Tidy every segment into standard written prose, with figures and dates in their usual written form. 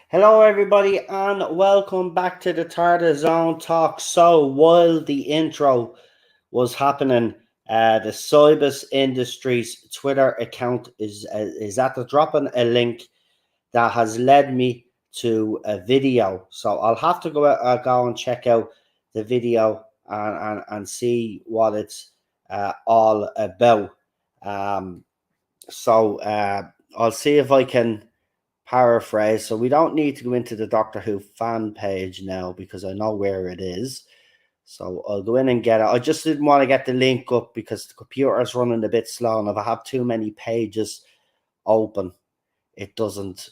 Hello, everybody, and welcome back to the Tardis Zone Talk. So, while the intro was happening, the Soybeans Industries Twitter account is at the dropping a link that has led me to a video. So, I'll have to go and check out the video and see what it's all about. Um, I'll see if I can paraphrase. So we don't need to go into the Doctor Who fan page now because I know where it is. So I'll go in and get it. I just didn't want to get the link up because the computer is running a bit slow, and if I have too many pages open, it doesn't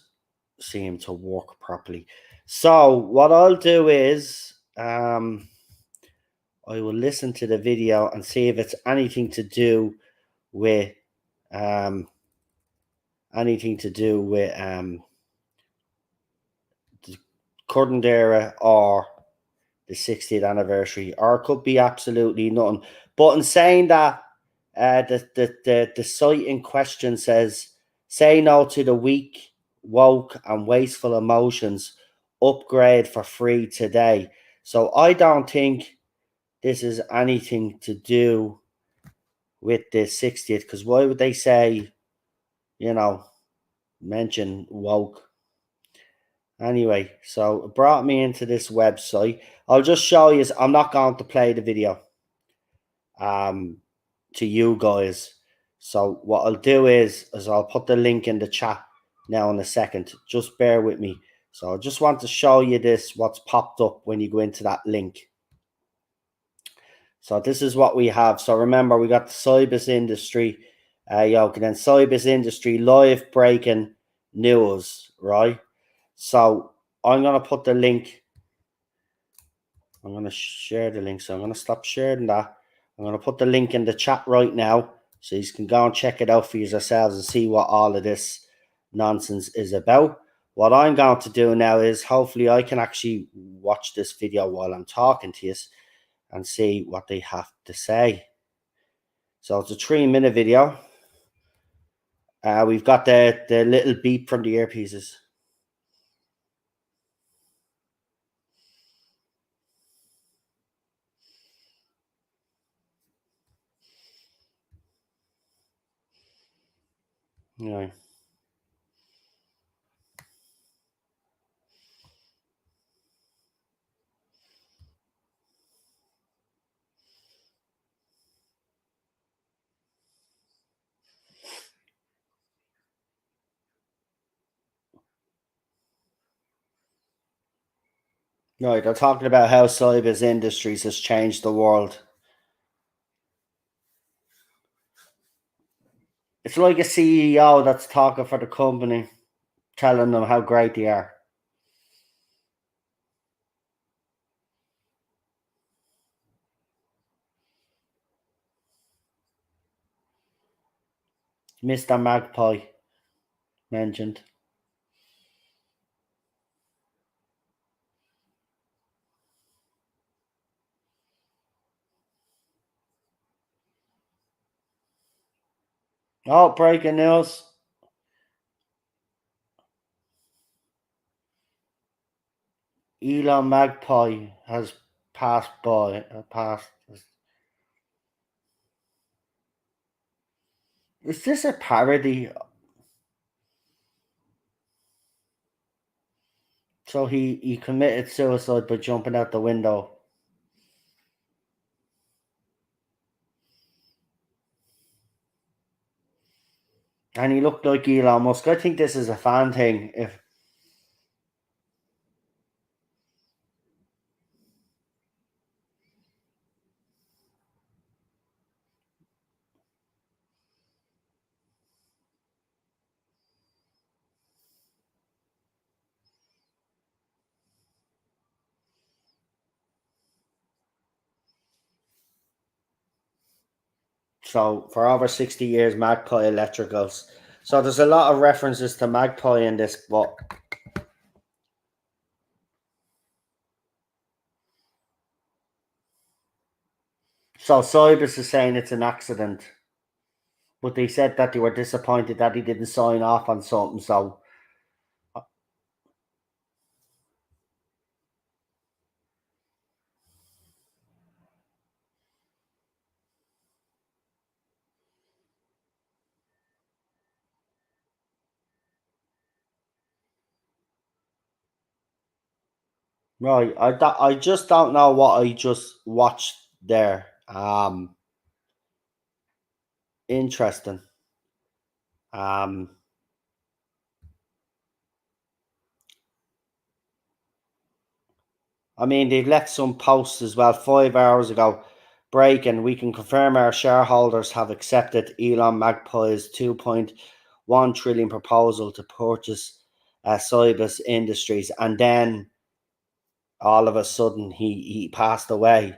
seem to work properly. So what I'll do is I will listen to the video and see if it's anything to do with um anything to do with the current era or the 60th anniversary, or it could be absolutely nothing. But in saying that, the site in question says, "Say no to the weak, woke, and wasteful emotions. Upgrade for free today." So I don't think this is anything to do with the 60th, because why would they say, mention woke? Anyway, so it brought me into this website. I'll just show you. I'm not going to play the video to you guys. So what I'll do is I'll put the link in the chat now in a second. Just bear with me. So I just want to show you what's popped up when you go into that link. So this is what we have. So remember, we got the Soybeans Industry yoke, and then Soybeans Industry live breaking news, right? So I'm going to put the link. I'm going to share the link. So I'm going to stop sharing that. I'm going to put the link in the chat right now so you can go and check it out for yourselves and see what all of this nonsense is about. What I'm going to do now is hopefully I can actually watch this video while I'm talking to you and see what they have to say. So it's a 3-minute video. We've got the little beep from the earpieces. Anyway. Right, they're talking about how Soybeans Industries has changed the world. It's like a CEO that's talking for the company, telling them how great they are. Mr. Magpie mentioned. Oh, breaking news. Elon Magpie has passed by. Is this a parody? So he committed suicide by jumping out the window. And he looked like Elon Musk. I think this is a fan thing. If so, for over 60 years, Magpie Electricals. So there's a lot of references to Magpie in this book. So Cybus is saying it's an accident. But they said that they were disappointed that he didn't sign off on something. So Right. I just don't know what I just watched there. Interesting. Um, I mean, they've left some posts as well 5 hours ago. Breaking, we can confirm our shareholders have accepted Elon Magpie's 2.1 trillion proposal to purchase Soybeans Industries, and then all of a sudden he passed away.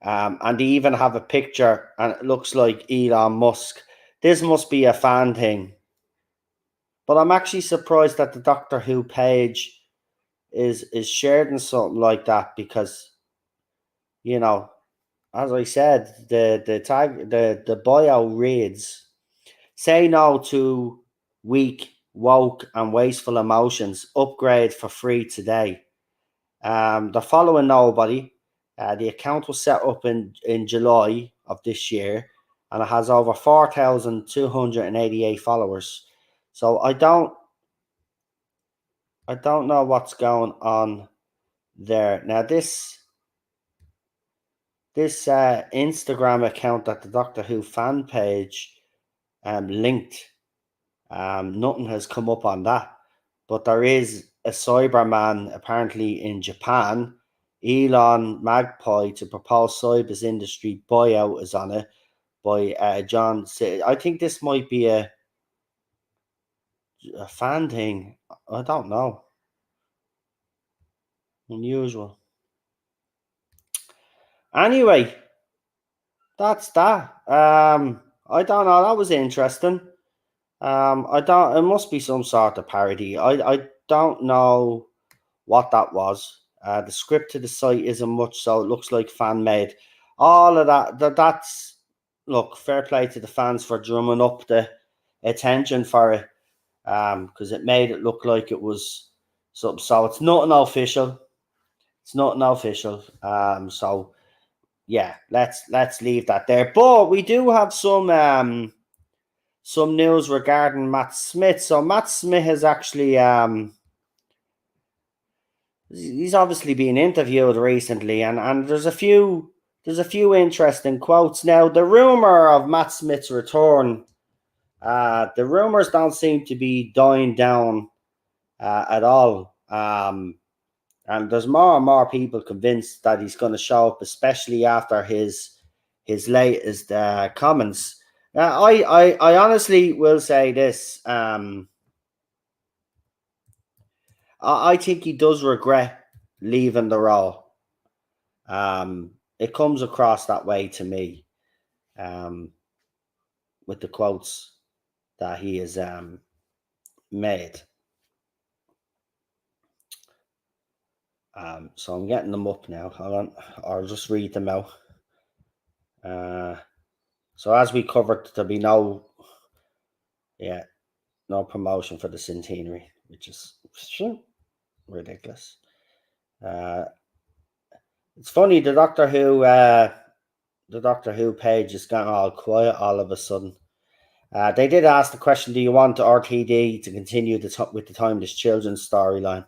And they even have a picture, and it looks like Elon Musk. This must be a fan thing, but I'm actually surprised that the Doctor Who page is shared in something like that because you know, as I said, the bio reads, "Say no to weak, woke, and wasteful emotions. Upgrade for free today." They're following nobody. The account was set up in July of this year, and it has over 4,288 followers. So I don't know what's going on there. Now this Instagram account that the Doctor Who fan page linked, nothing has come up on that. But there is a Cyberman apparently in Japan. Elon Magpie to propose Cyber's industry buyout is on it by John. I think this might be a fan thing. I don't know. Unusual. Anyway, that's that. I don't know. That was interesting. I don't. It must be some sort of parody. I don't know what that was. The script to the site isn't much, so it looks like fan made. All of that's look, fair play to the fans for drumming up the attention for it. Because it made it look like it was something. So it's not an official. It's not an official. So yeah, let's leave that there. But we do have some news regarding Matt Smith. So Matt Smith has actually he's obviously been interviewed recently, and there's a few interesting quotes. Now the rumor of Matt Smith's return, the rumors don't seem to be dying down at all. And there's more and more people convinced that he's going to show up, especially after his latest comments. I honestly will say this. I think he does regret leaving the role. It comes across that way to me, um, with the quotes that he has made. So I'm getting them up now. Hold on, I'll just read them out. So as we covered, there'll be no promotion for the centenary, which is ridiculous. Uh, it's funny the Doctor Who page has gone all quiet all of a sudden. They did ask the question: do you want RTD to continue with the Timeless Children's storyline?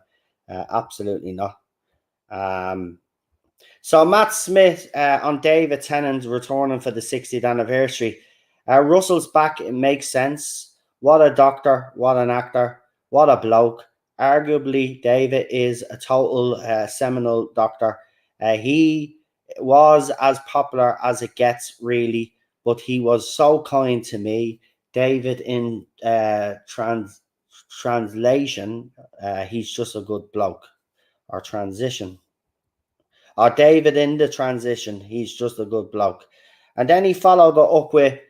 Absolutely not. Um, So Matt Smith on David Tennant's returning for the 60th anniversary. Russell's back. It makes sense. What a doctor. What an actor. What a bloke. Arguably, David is a total seminal doctor. He was as popular as it gets, really, but he was so kind to me. David, in translation, he's just a good bloke. Or transition. David in the transition, he's just a good bloke. And then he followed it up with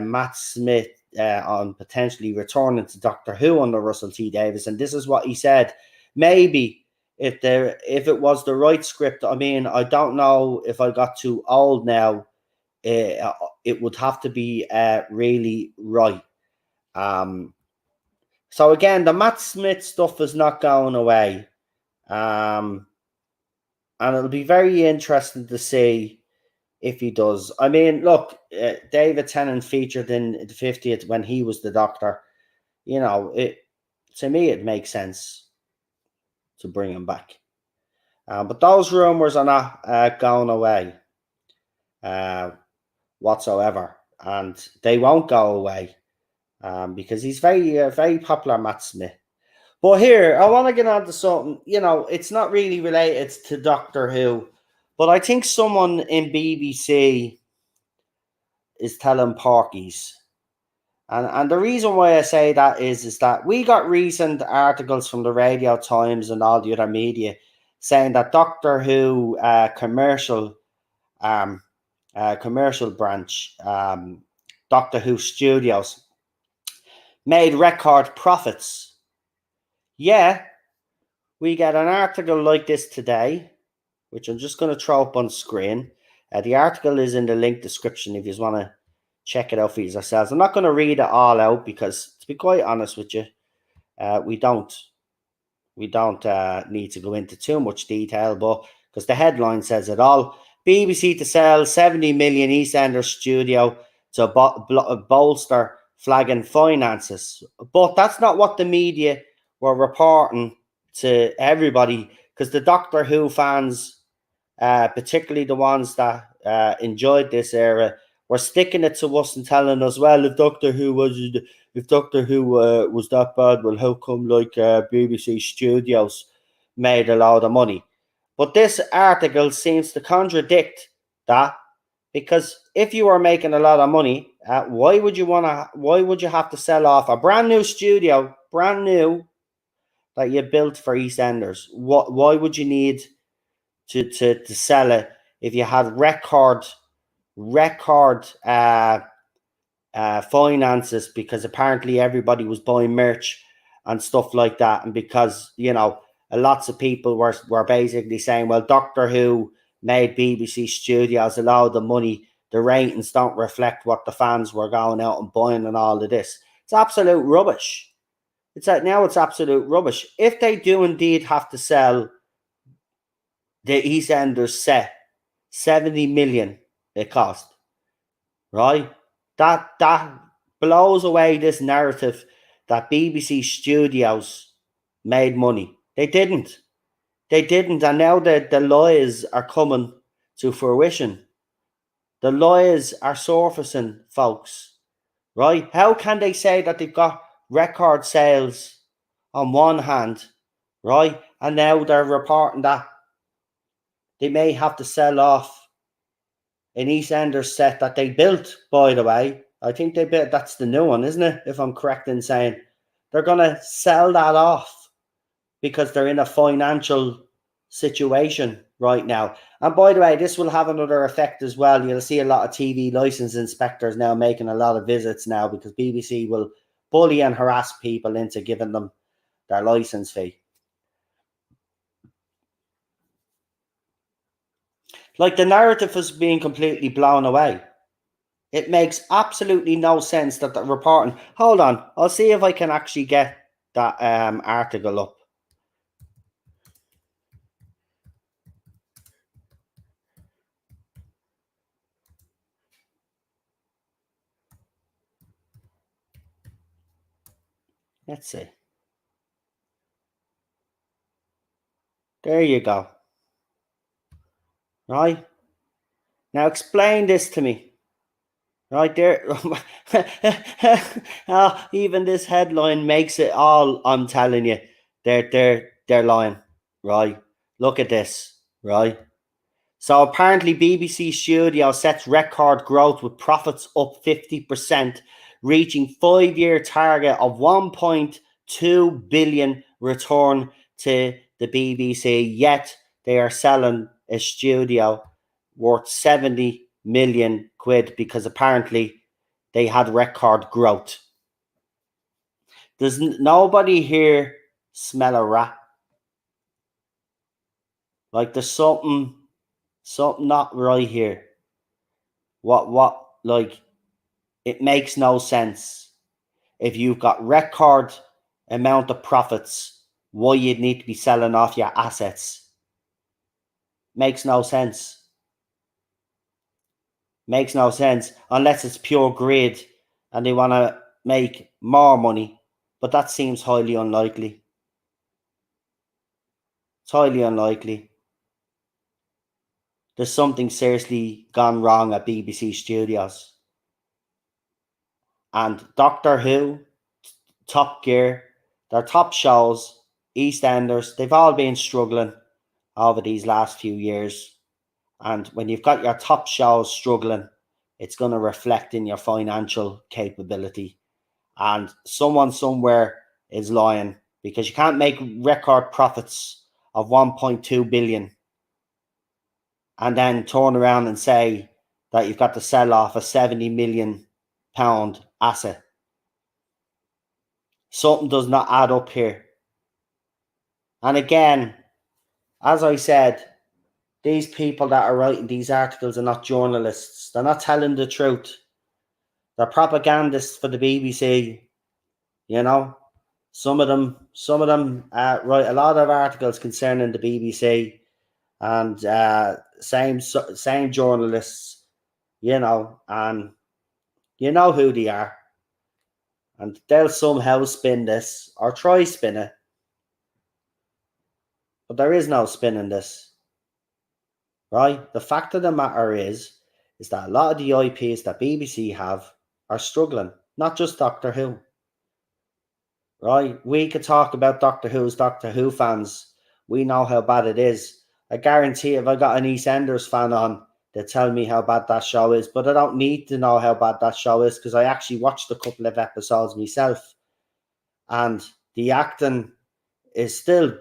Matt Smith on potentially returning to Doctor Who under Russell T Davies, and this is what he said: maybe if it was the right script. I mean, I don't know if I got too old now. It would have to be really right. Um, so again, the Matt Smith stuff is not going away. And it'll be very interesting to see if he does. I mean, look, David Tennant featured in the 50th when he was the Doctor. You know, it to me it makes sense. to bring him back. But those rumours are not going away whatsoever, and they won't go away because he's very popular, Matt Smith. But here, I want to get on to something, it's not really related to Doctor Who, but I think someone in BBC is telling porkies. And the reason why I say that is that we got recent articles from the Radio Times and all the other media saying that Doctor Who commercial branch, Doctor Who Studios, made record profits. Yeah, we get an article like this today, which I'm just going to throw up on screen. The article is in the link description if you just want to check it out for yourselves. I'm not going to read it all out because, to be quite honest with you, we don't need to go into too much detail, but because the headline says it all. BBC to sell 70 million Eastenders studio to bolster flagging finances. But that's not what the media were reporting to everybody, because the Doctor Who fans, particularly the ones that enjoyed this era, were sticking it to us and telling us, well, if Doctor Who was that bad, well, how come BBC Studios made a lot of money? But this article seems to contradict that, because if you are making a lot of money, why would you have to sell off a brand new studio, brand new, that you built for EastEnders? Why would you need to sell it if you had record finances, because apparently everybody was buying merch and stuff like that, and because lots of people were basically saying, well, Doctor Who made BBC Studios a lot of the money, the ratings don't reflect what the fans were going out and buying and all of this. It's absolute rubbish. It's absolute rubbish. If they do indeed have to sell the EastEnders set, 70 million it cost, right? That blows away this narrative that BBC Studios made money. They didn't. And now the lies are coming to fruition. The lies are surfacing, folks, right? How can they say that they've got record sales on one hand, right? And now they're reporting that they may have to sell off an EastEnders set that they built, by the way. I think they built, that's the new one, isn't it? If I'm correct in saying. They're going to sell that off because they're in a financial situation right now. And by the way, this will have another effect as well. You'll see a lot of TV license inspectors now making a lot of visits now, because BBC will bully and harass people into giving them their license fee. The narrative is being completely blown away. It makes absolutely no sense that the reporting. Hold on, I'll see if I can actually get that article up. Let's see. There you go. Right? Now explain this to me. Right there. Even this headline makes it all. I'm telling you, they're lying. Right? Look at this. Right? So apparently BBC Studio sets record growth with profits up 50%, reaching 5-year target of 1.2 billion return to the BBC. Yet they are selling a studio worth 70 million quid because apparently they had record growth. Does nobody here smell a rat? There's something not right here. It makes no sense. If you've got record amount of profits, why you'd need to be selling off your assets? Makes no sense. Makes no sense unless it's pure greed and they want to make more money, but that seems highly unlikely. It's highly unlikely. There's something seriously gone wrong at BBC Studios. And Doctor Who, Top Gear, their top shows, Eastenders, they've all been struggling over these last few years. And when you've got your top shows struggling, it's going to reflect in your financial capability. And someone somewhere is lying, because you can't make record profits of 1.2 billion and then turn around and say that you've got to sell off a 70 million pound asset. Something does not add up here. And again, as I said, these people that are writing these articles are not journalists. They're not telling the truth. They're propagandists for the BBC. You know, some of them write a lot of articles concerning the BBC, and same journalists, you know, and you know who they are, and they'll somehow spin this or try spin it, but there is no spinning this, right? The fact of the matter is that a lot of the IPs that BBC have are struggling, not just Doctor Who. Right? We could talk about Doctor Who fans. We know how bad it is. I guarantee if I got an Eastenders fan on, they'll tell me how bad that show is. But I don't need to know how bad that show is, because I actually watched a couple of episodes myself. And the acting is still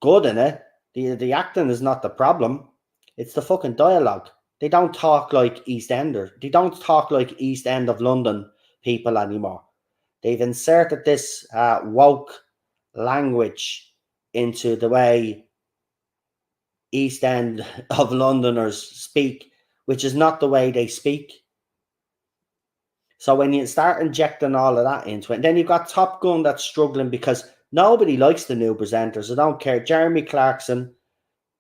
good in it. The acting is not the problem. It's the fucking dialogue. They don't talk like Eastenders. They don't talk like East End of London people anymore. They've inserted this woke language into the way East End of Londoners speak, which is not the way they speak. So when you start injecting all of that into it, and then you've got Top Gun that's struggling because nobody likes the new presenters. I don't care. Jeremy Clarkson,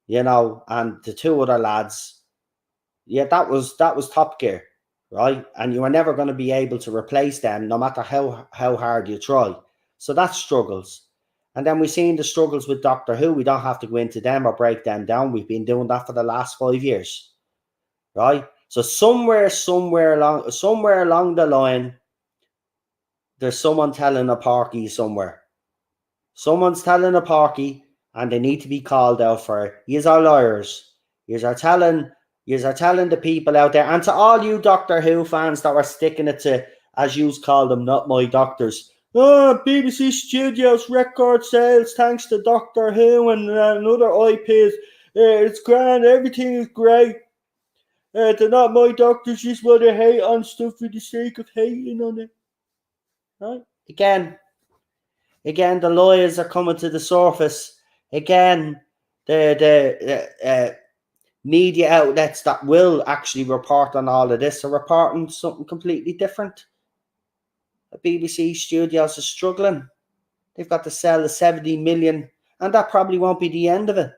you know, and the two other lads. Yeah, that was Top Gear, right? And you are never going to be able to replace them, no matter how hard you try. So that struggles. And then we've seen the struggles with Doctor Who. We don't have to go into them or break them down. We've been doing that for the last 5 years, right? So somewhere along the line, there's someone telling a parky somewhere. Someone's telling a parky, and they need to be called out for it. Yous are liars. Yous are telling the people out there, and to all you Doctor Who fans that were sticking it to, as yous call them, not my doctors. Oh, BBC Studios record sales thanks to Doctor Who and other IPs. It's grand. Everything is great. They're not my doctors. Just want to hate on stuff for the sake of hating on it. Right? Again, the lawyers are coming to the surface. Again, the media outlets that will actually report on all of this are reporting something completely different. The BBC Studios is struggling. They've got to sell the 70 million, and that probably won't be the end of it.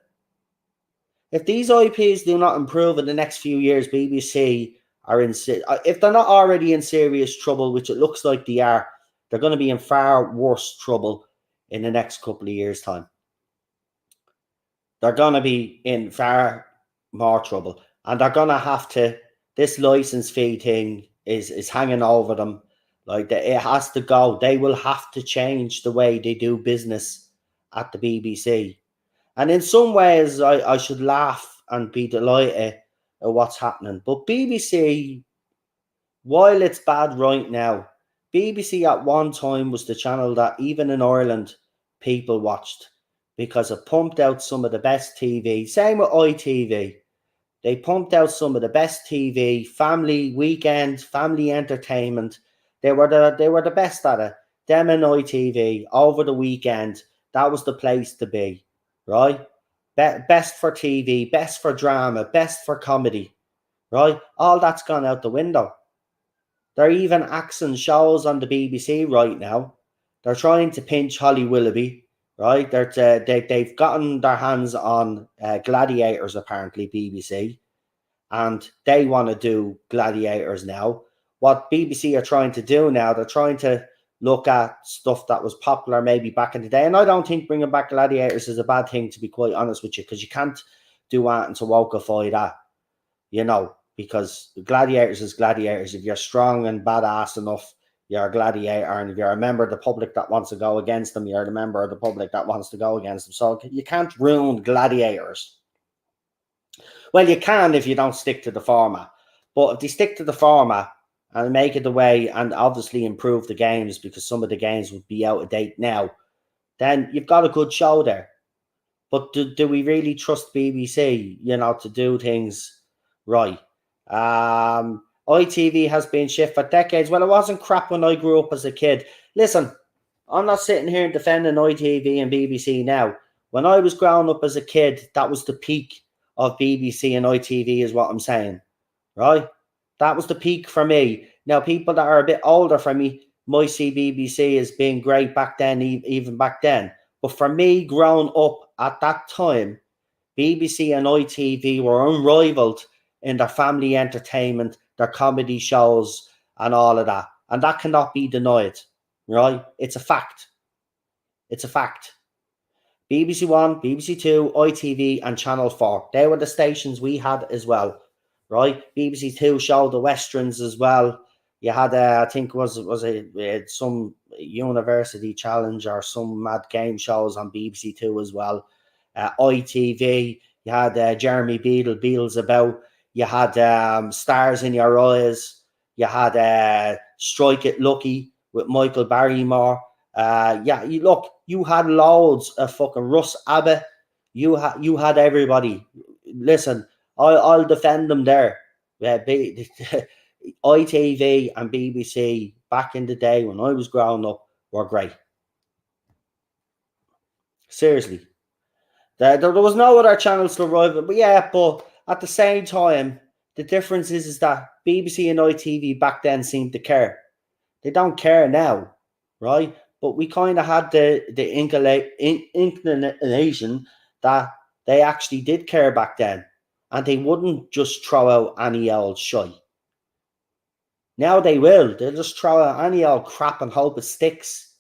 If these IPs do not improve in the next few years, BBC are if they're not already in serious trouble, which it looks like they are, they're going to be in far worse trouble in the next couple of years' time. They're going to be in far more trouble, and they're going to have to. This license fee thing is hanging over them. Like, it has to go. They will have to change the way they do business at the BBC. And in some ways, I should laugh and be delighted at what's happening. But BBC, while it's bad right now, BBC at one time was the channel that even in Ireland people watched, because it pumped out some of the best TV. Same with ITV. They pumped out some of the best TV, family weekend, family entertainment. They were the best at it. Them and ITV over the weekend. That was the place to be, right? Best for TV, best for drama, best for comedy, right? All that's gone out the window. They're even axing shows on the BBC right now. They're trying to pinch Holly Willoughby, right? They've gotten their hands on Gladiators, apparently, BBC, and they want to do Gladiators now. What BBC are trying to do now, they're trying to, look at stuff that was popular maybe back in the day. And I don't think bringing back gladiators is a bad thing, to be quite honest with you, because you can't do anything to wokify that, you know, because gladiators is gladiators. If you're strong and badass enough, you're a gladiator. And if you're a member of the public that wants to go against them, you're the member of the public that wants to go against them. So you can't ruin gladiators. Well, you can if you don't stick to the format. But if they stick to the format and make it the way, and obviously improve the games, because some of the games would be out of date now, then you've got a good show there. But do we really trust BBC, you know, to do things right? ITV has been shit for decades. Well, it wasn't crap when I grew up as a kid. Listen, I'm not sitting here defending ITV and BBC now. When I was growing up as a kid, that was the peak of BBC and ITV, is what I'm saying, right? That was the peak for me. Now, people that are a bit older from me might see BBC as being great back then, even back then. But for me, growing up at that time, BBC and ITV were unrivaled in their family entertainment, their comedy shows, and all of that. And that cannot be denied, right? It's a fact. It's a fact. BBC One, BBC Two, ITV, and Channel 4. They were the stations we had as well, right? BBC Two showed the Westerns as well. You had, I think, was it some University Challenge or some mad game shows on BBC Two as well. ITV, you had Jeremy Beadle's About. You had Stars in Your Eyes. You had Strike It Lucky with Michael Barrymore. Yeah, you had loads of fucking Russ Abbott. You had everybody. Listen, I'll defend them there. ITV and BBC back in the day when I was growing up were great. Seriously. There was no other channels to rival, but yeah, but at the same time, the difference is that BBC and ITV back then seemed to care. They don't care now, right? But we kind of had the inclination that they actually did care back then, and they wouldn't just throw out any old shite. Now they will. They'll just throw out any old crap and hope it sticks.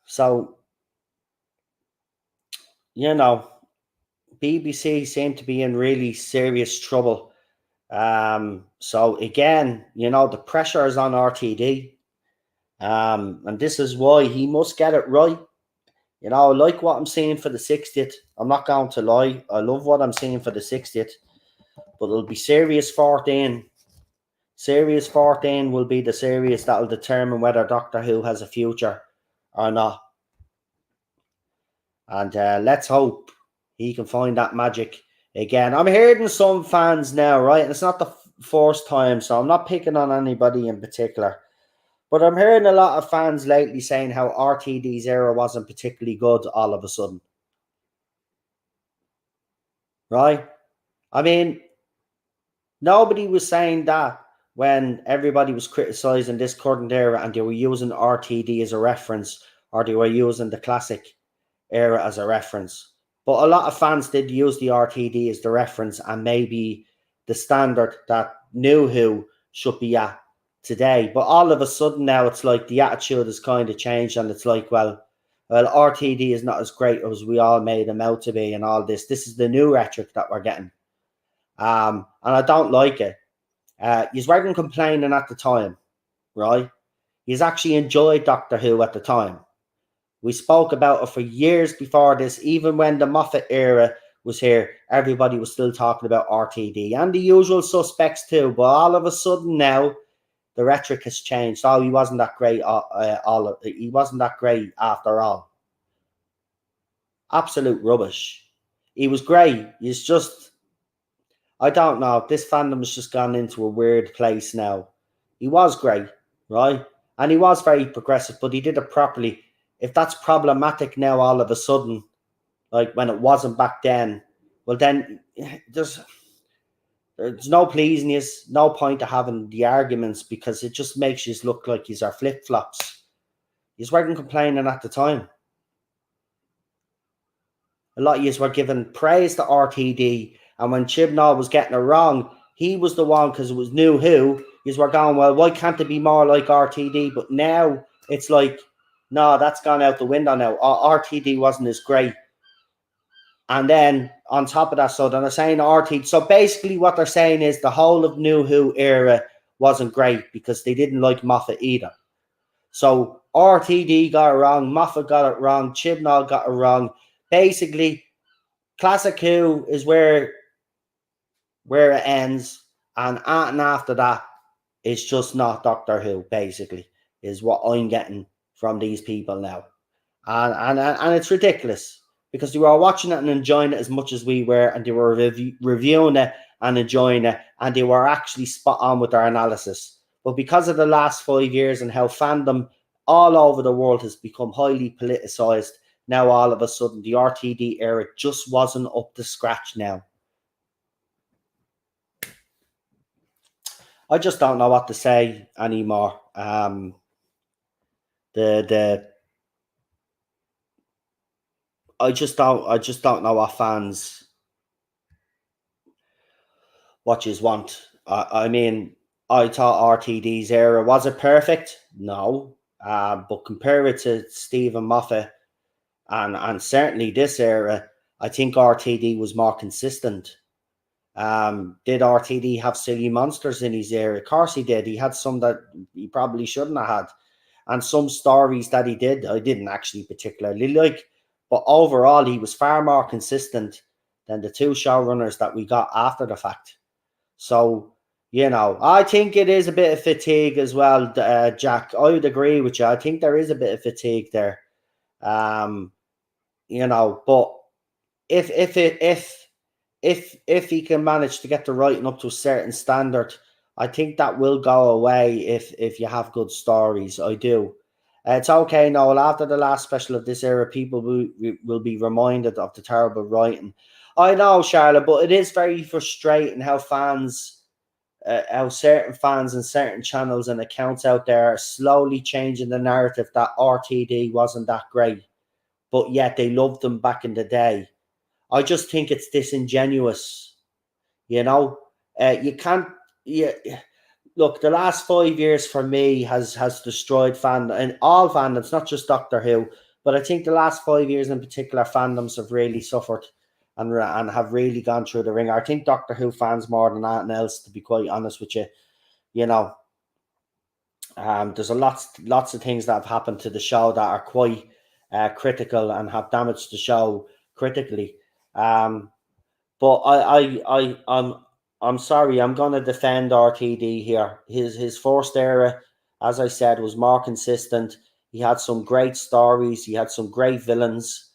So, you know, BBC seem to be in really serious trouble. So again, you know, the pressure is on RTD. And this is why he must get it right. You know, like what I'm seeing for the 60th. I'm not going to lie. I love what I'm seeing for the 60th. But it'll be Series 14. Series 14 will be the series that will determine whether Doctor Who has a future or not. And let's hope he can find that magic again. I'm hearing some fans now, right? And it's not the first time, so I'm not picking on anybody in particular. But I'm hearing a lot of fans lately saying how RTD's era wasn't particularly good all of a sudden. Right? I mean, nobody was saying that when everybody was criticising this current era and they were using RTD as a reference, or they were using the classic era as a reference. But a lot of fans did use the RTD as the reference and maybe the standard that New Who should be at today. But all of a sudden now it's like the attitude has kind of changed, and it's like, well, RTD is not as great as we all made him out to be, and all this. This is the new rhetoric that we're getting. And I don't like it. You weren't complaining at the time, right? He's actually enjoyed Doctor Who at the time. We spoke about it for years before this. Even when the Moffat era was here, everybody was still talking about RTD and the usual suspects too. But all of a sudden now, the rhetoric has changed. Oh, he wasn't that great. He wasn't that great after all. Absolute rubbish. He was great. He's just, I don't know. This fandom has just gone into a weird place now. He was great, right? And he was very progressive, but he did it properly. If that's problematic now all of a sudden, like when it wasn't back then, well then there's no pleasing you, no point of having the arguments, because it just makes you look like you are flip-flops. You weren't complaining at the time. A lot of you were giving praise to RTD, and when Chibnall was getting it wrong, he was the one, because it was New Who, you were going, well, why can't it be more like RTD? But now it's like, no, that's gone out the window now. RTD wasn't as great. And then on top of that, so they're saying RTD. So basically what they're saying is the whole of New Who era wasn't great because they didn't like Moffat either. So RTD got it wrong, Moffat got it wrong, Chibnall got it wrong. Basically, Classic Who is where it ends, and after that, it's just not Doctor Who, basically, is what I'm getting from these people now. And it's ridiculous because they were watching it and enjoying it as much as we were, and they were reviewing it and enjoying it, and they were actually spot on with their analysis. But because of the last 5 years and how fandom all over the world has become highly politicized, now all of a sudden the RTD era just wasn't up to scratch now. I just don't know what to say anymore. I just don't know what fans what you want. I mean, I thought RTD's era, was it perfect? No. But compare it to Stephen Moffat and certainly this era, I think RTD was more consistent. Did RTD have silly monsters in his era? Of course he did. He had some that he probably shouldn't have had. And some stories that he did, I didn't actually particularly like. But overall, he was far more consistent than the two showrunners that we got after the fact. So, I think it is a bit of fatigue as well, Jack. I would agree with you. I think there is a bit of fatigue there. But if he can manage to get the writing up to a certain standard, I think that will go away if you have good stories. I do. It's okay, Noel. After the last special of this era, people will be reminded of the terrible writing. I know, Charlotte, but it is very frustrating how certain fans and certain channels and accounts out there are slowly changing the narrative that RTD wasn't that great, but yet they loved them back in the day. I just think it's disingenuous. You can't. Look, the last 5 years for me has destroyed fandom and all fandoms, not just Doctor Who, but I think the last 5 years in particular, fandoms have really suffered and have really gone through the ringer. I think Doctor Who fans more than anything else, to be quite honest with you. There's lots of things that have happened to the show that are quite critical and have damaged the show critically. But I'm sorry, I'm going to defend RTD here. His first era, as I said, was more consistent. He had some great stories. He had some great villains.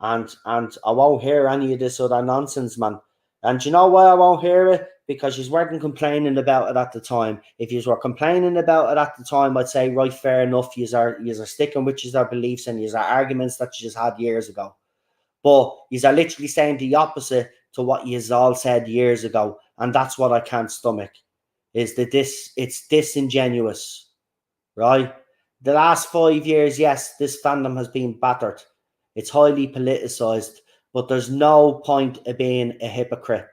And I won't hear any of this other nonsense, man. And you know why I won't hear it? Because you weren't complaining about it at the time. If you were complaining about it at the time, I'd say, right, fair enough. You are sticking with your beliefs and your arguments that you just had years ago. But you are literally saying the opposite to what you all said years ago. And that's what I can't stomach, is that it's disingenuous, right? The last 5 years, yes, this fandom has been battered. It's highly politicized, but there's no point of being a hypocrite,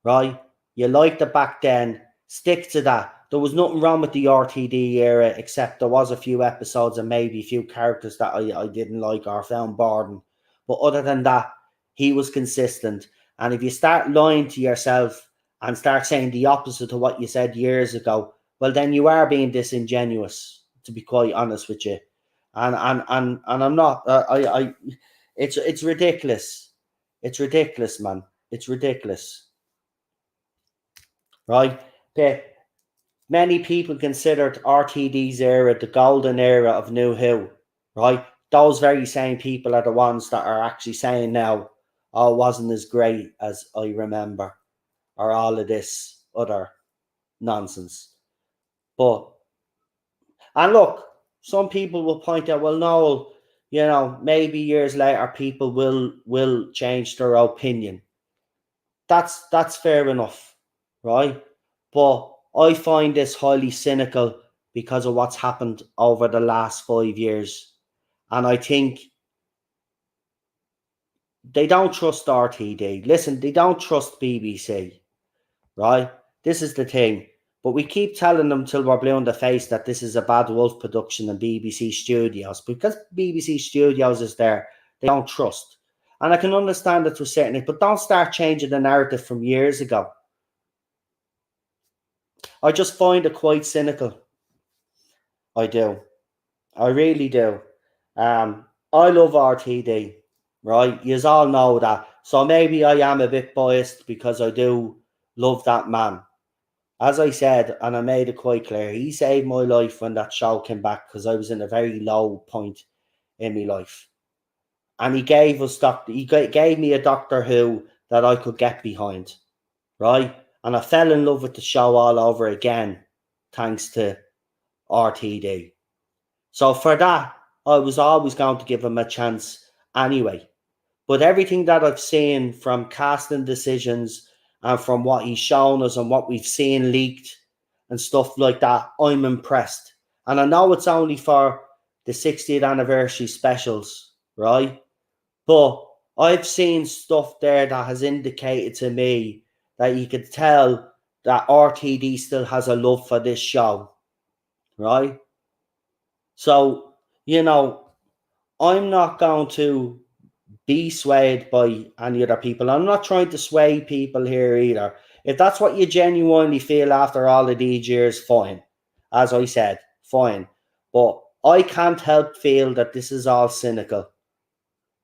right? You liked it back then, stick to that. There was nothing wrong with the RTD era, except there was a few episodes and maybe a few characters that I didn't like or found boring. But other than that, he was consistent. And if you start lying to yourself and start saying the opposite of what you said years ago, well, then you are being disingenuous, to be quite honest with you. And I'm not. It's ridiculous. It's ridiculous, man. It's ridiculous, right? Many people considered RTD's era the golden era of New Who, right? Those very same people are the ones that are actually saying now, oh, it wasn't as great as I remember, or all of this other nonsense. And look, some people will point out, well, no, maybe years later people will change their opinion. That's fair enough, right? But I find this highly cynical because of what's happened over the last 5 years. And I think they don't trust RTD. Listen, they don't trust BBC, right? This is the thing. But we keep telling them till we're blue in the face that this is a Bad Wolf production and BBC Studios. Because BBC Studios is there, they don't trust. And I can understand it to a certain extent, but don't start changing the narrative from years ago. I just find it quite cynical. I do. I really do. I love RTD, right? You all know that. So maybe I am a bit biased because I do love that man. As I said, and I made it quite clear, he saved my life when that show came back because I was in a very low point in my life. And he gave me a Doctor Who that I could get behind, right? And I fell in love with the show all over again, thanks to RTD. So for that, I was always going to give him a chance anyway. But everything that I've seen from casting decisions and from what he's shown us and what we've seen leaked and stuff like that, I'm impressed. And I know it's only for the 60th anniversary specials, right? But I've seen stuff there that has indicated to me that you could tell that RTD still has a love for this show, right? So, I'm not going to be swayed by any other people. I'm not trying to sway people here either. If that's what you genuinely feel after all of these years, fine. As I said, fine. But I can't help feel that this is all cynical,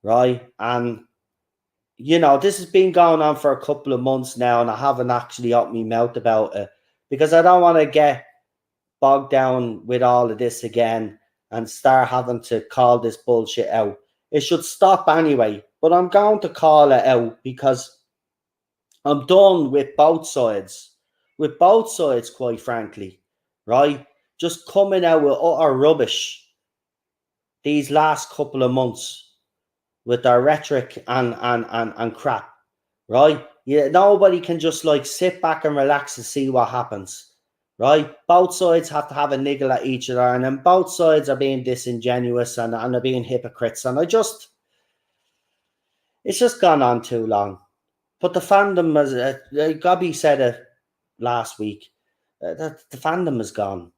right? And, this has been going on for a couple of months now, and I haven't actually opened my mouth about it because I don't want to get bogged down with all of this again and start having to call this bullshit out. It should stop anyway, but I'm going to call it out because I'm done with both sides. With both sides, quite frankly, right? Just coming out with utter rubbish these last couple of months with their rhetoric and crap, right? Yeah, nobody can just sit back and relax and see what happens, right? Both sides have to have a niggle at each other, and then both sides are being disingenuous and are being hypocrites, and it's just gone on too long. But the fandom, as Gobby said it last week, that the fandom is gone.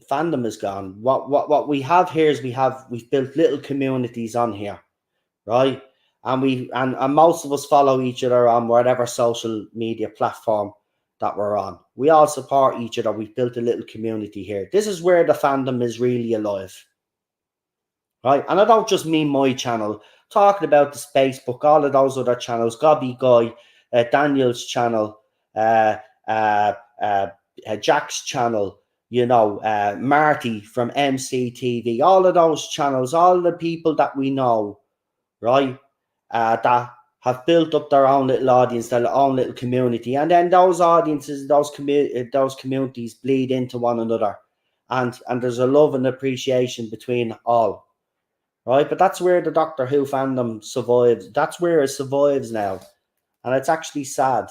Fandom is gone. What we have here is we've built little communities on here, right? And most of us follow each other on whatever social media platform that we're on. We all support each other. We've built a little community here. This is where the fandom is really alive, right? And I don't just mean my channel. Talking about the Spacebook, all of those other channels, Gobby Guy, Daniel's channel, Jack's channel, Marty from MCTV, all of those channels, all the people that we know, right, that have built up their own little audience, their own little community, and then those audiences, those communities bleed into one another, and there's a love and appreciation between all, right? But that's where the Doctor Who fandom survives. That's where it survives now, and it's actually sad.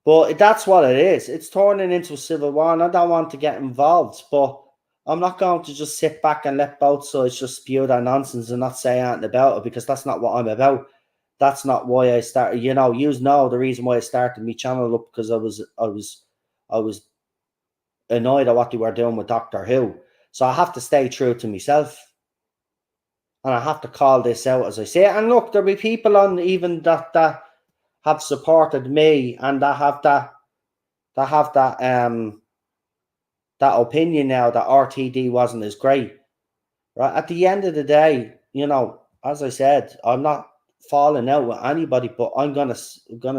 But that's what it is. It's turning into a civil war, and I don't want to get involved, but I'm not going to just sit back and let both sides just spew their nonsense and not say anything about it, because that's not what I'm about. That's not why I started. You know the reason why I started my channel up, because I was annoyed at what they were doing with Doctor Who. So I have to stay true to myself, and I have to call this out as I say it. And look, there'll be people on even that have supported me and that have that opinion now that RTD wasn't as great. Right? At the end of the day, as I said, I'm not falling out with anybody, but I'm gonna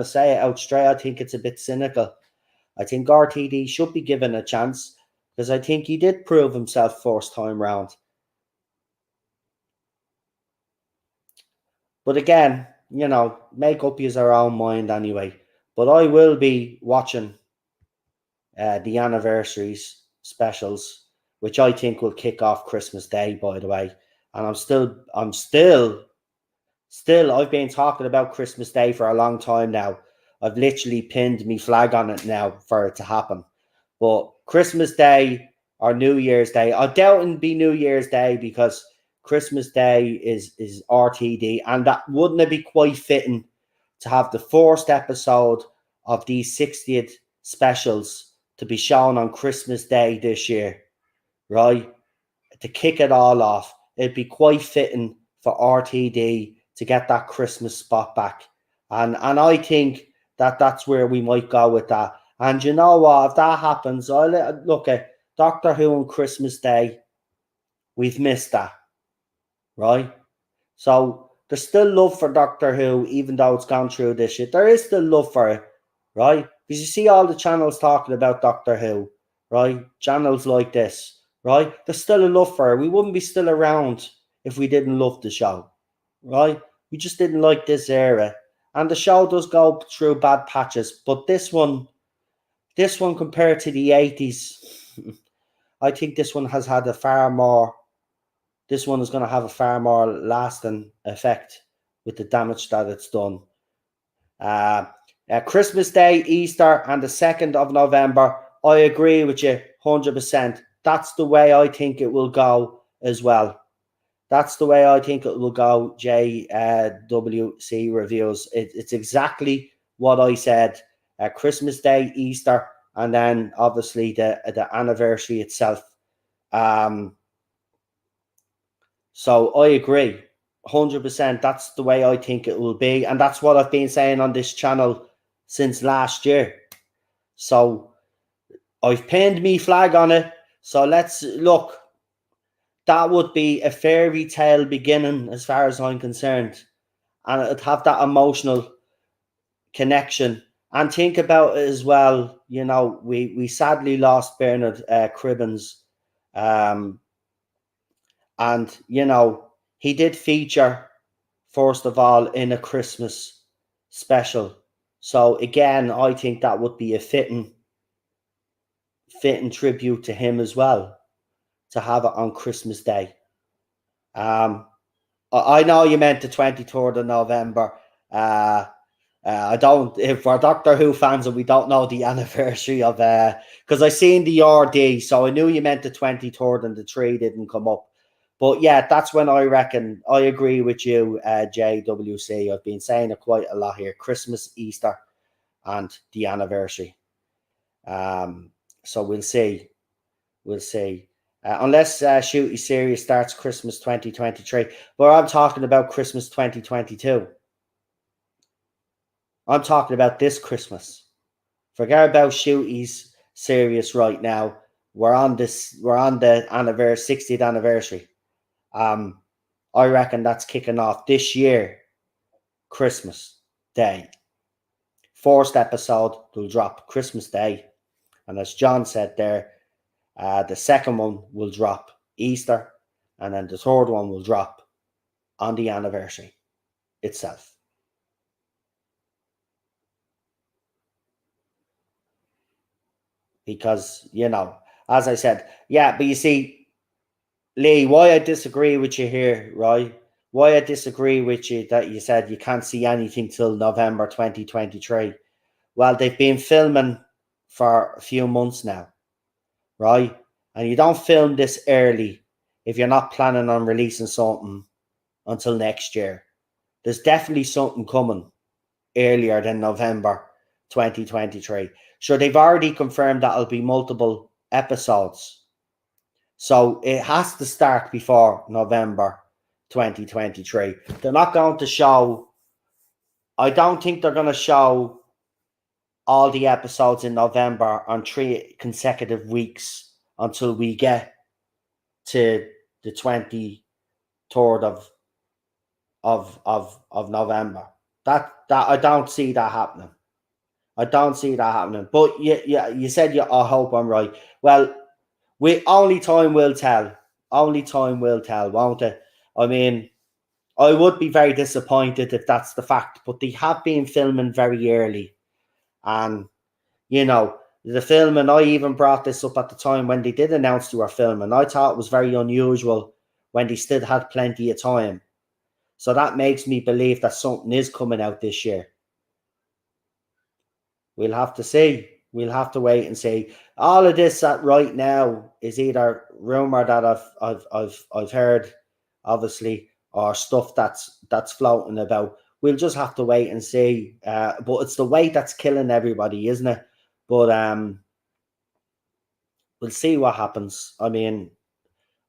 say it out straight. I think it's a bit cynical. I think RTD should be given a chance because I think he did prove himself first time round. But again, make up your own mind anyway. But I will be watching the anniversaries specials, which I think will kick off Christmas Day, by the way. And I'm still I've been talking about Christmas Day for a long time now. I've literally pinned me flag on it now for it to happen. But Christmas Day or New Year's Day, I doubt it'll be New Year's Day because Christmas Day is RTD, and that wouldn't it be quite fitting to have the first episode of these 60th specials to be shown on Christmas Day this year, right? To kick it all off. It'd be quite fitting for RTD to get that Christmas spot back. And I think that that's where we might go with that. And you know what? If that happens, I'll look at Doctor Who on Christmas Day. We've missed that, right? So there's still love for Doctor Who, even though it's gone through this shit. There is still love for it, right? Because you see all the channels talking about Doctor Who, right? Channels like this, right? There's still a love for it. We wouldn't be still around if we didn't love the show, right? We just didn't like this era. And the show does go through bad patches, but this one compared to the 80s, I think this one has had a far more, this one is going to have a far more lasting effect with the damage that it's done. Christmas Day, Easter, and the 2nd of November, I agree with you 100%. That's the way I think it will go as well. That's the way I think it will go, JWC Reviews. It's exactly what I said. Christmas Day, Easter, and then obviously the anniversary itself. So I agree 100%. That's the way I think it will be. And that's what I've been saying on this channel since last year. So I've pinned me flag on it. So let's look. That would be a fairy tale beginning as far as I'm concerned. And it'd have that emotional connection. And think about it as well. You know, we sadly lost Bernard Cribbins. And, you know, he did feature, first of all, in a Christmas special. So, again, I think that would be a fitting tribute to him as well, to have it on Christmas Day. I know you meant the 23rd of November. I don't, if we're Doctor Who fans and we don't know the anniversary of, because I seen the RD, so I knew you meant the 23rd and the 3 didn't come up. But yeah, that's when I reckon, I agree with you, JWC. I've been saying it quite a lot here. Christmas, Easter, and the anniversary. So we'll see. We'll see. Unless Shooty Series starts Christmas 2023. But I'm talking about Christmas 2022. I'm talking about this Christmas. Forget about Shooty's Series right now. We're on the 60th anniversary. I reckon that's kicking off this year, Christmas Day. First episode will drop Christmas Day. And as John said there, the second one will drop Easter, and then the third one will drop on the anniversary itself. Because, you know, as I said, yeah, but you see, Lee, why I disagree with you here, right? Why I disagree with you that you said you can't see anything till November 2023. Well, they've been filming for a few months now, right? And you don't film this early if you're not planning on releasing something until next year. There's definitely something coming earlier than November 2023. Sure, they've already confirmed that it'll be multiple episodes. So it has to start before November 2023. They're not going to show, I don't think they're going to show all the episodes in November on 3 consecutive weeks until we get to the 23rd of November. That I don't see that happening. I don't see that happening. But you said I hope I'm right. Well, only time will tell. Only time will tell, won't it? I mean, I would be very disappointed if that's the fact, but they have been filming very early. And, you know, the filming, I even brought this up at the time when they did announce they were filming. I thought it was very unusual when they still had plenty of time. So that makes me believe that something is coming out this year. We'll have to see. We'll have to wait and see. All of this right now is either rumor that I've heard, obviously, or stuff that's floating about. we'll just have to wait and see. But it's the wait that's killing everybody, isn't it? But we'll see what happens. I mean,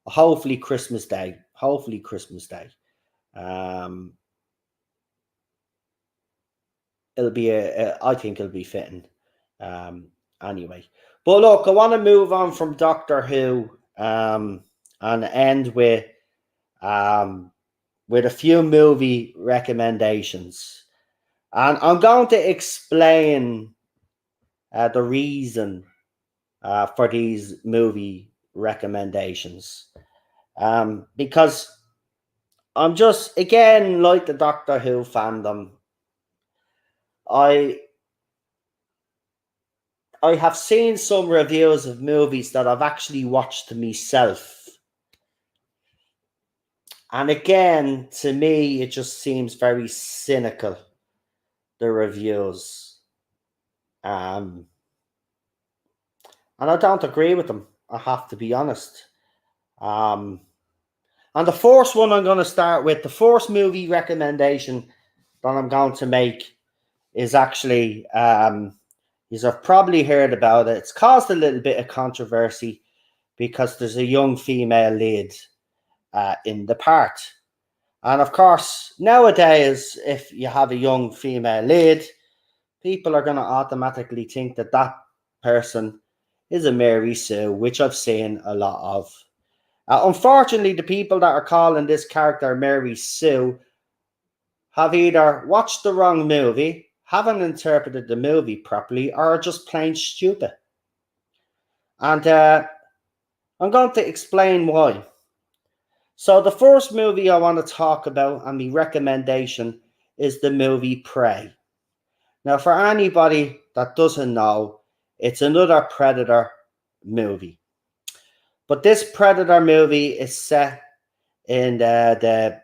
hopefully Christmas Day. Hopefully Christmas Day. It'll be I think it'll be fitting. Anyway, but look, I want to move on from Doctor Who and end with a few movie recommendations, and I'm going to explain the reason for these movie recommendations, because I'm just, again, like the Doctor Who fandom, I have seen some reviews of movies that I've actually watched myself. And again, to me, it just seems very cynical, the reviews. And I don't agree with them, I have to be honest. And the first one I'm going to start with, the first movie recommendation that I'm going to make is actually, you've probably heard about it. It's caused a little bit of controversy because there's a young female lead in the part. And of course, nowadays, if you have a young female lead, people are going to automatically think that that person is a Mary Sue, which I've seen a lot of. Unfortunately, the people that are calling this character Mary Sue have either watched the wrong movie, haven't interpreted the movie properly, or are just plain stupid. And I'm going to explain why. So the first movie I want to talk about, and my recommendation, is the movie Prey. Now, for anybody that doesn't know, it's another Predator movie. But this Predator movie is set in the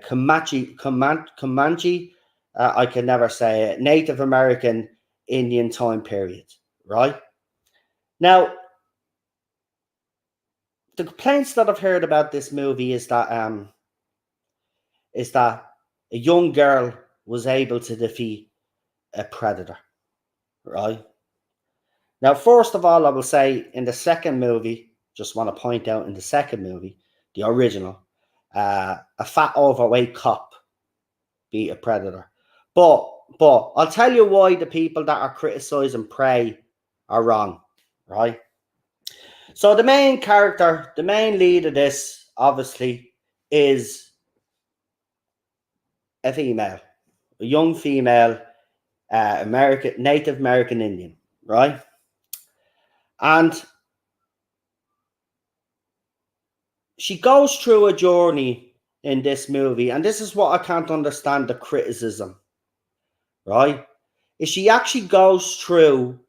Comanche, I can never say it, Native American Indian time period, right? Now, the complaints that I've heard about this movie is that a young girl was able to defeat a predator, right? Now, first of all, I will say in the second movie, just want to point out in the second movie, the original, a fat overweight cop beat a predator. But I'll tell you why the people that are criticizing Prey are wrong, right? So the main character, the main lead of this, obviously, is a female, a young female, Native American Indian, right? And she goes through a journey in this movie, and this is what I can't understand the criticism, right? Is she actually goes through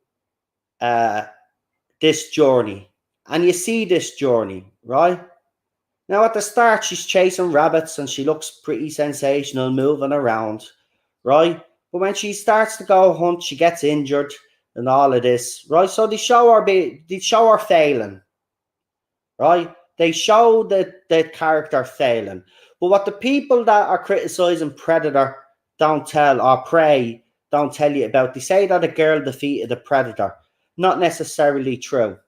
this journey, and you see this journey, right? Now, at the start, she's chasing rabbits, and she looks pretty sensational, moving around, right? But when she starts to go hunt, she gets injured and all of this, right? So they show her failing, right? They show the character failing. But what the people that are criticizing Predator don't tell, or Prey don't tell you about, they say that a girl defeated a predator. Not necessarily true.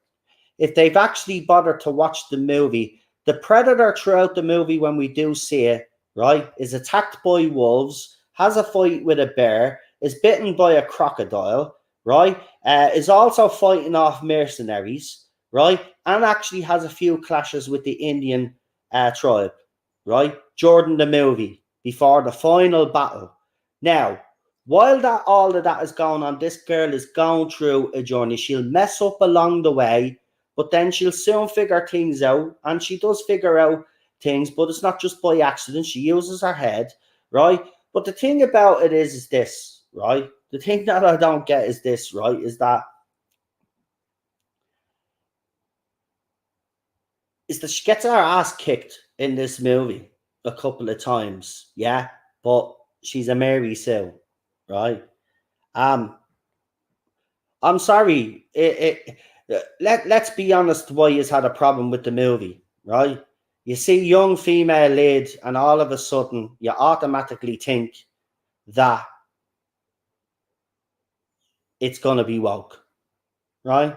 If they've actually bothered to watch the movie, the predator throughout the movie, when we do see it, right, is attacked by wolves, has a fight with a bear, is bitten by a crocodile, right, is also fighting off mercenaries, right, and actually has a few clashes with the Indian tribe, right, during the movie, before the final battle. Now, while all of that is going on, this girl is going through a journey. She'll mess up along the way, but then she'll soon figure things out, and she does figure out things, but it's not just by accident. She uses her head, right? But the thing about it is this, right? The thing that I don't get is this, right? Is that she gets her ass kicked in this movie a couple of times, yeah? But she's a Mary Sue, right? I'm sorry. Let's be honest why he's had a problem with the movie, right? You see young female lead, and all of a sudden, you automatically think that it's going to be woke, right?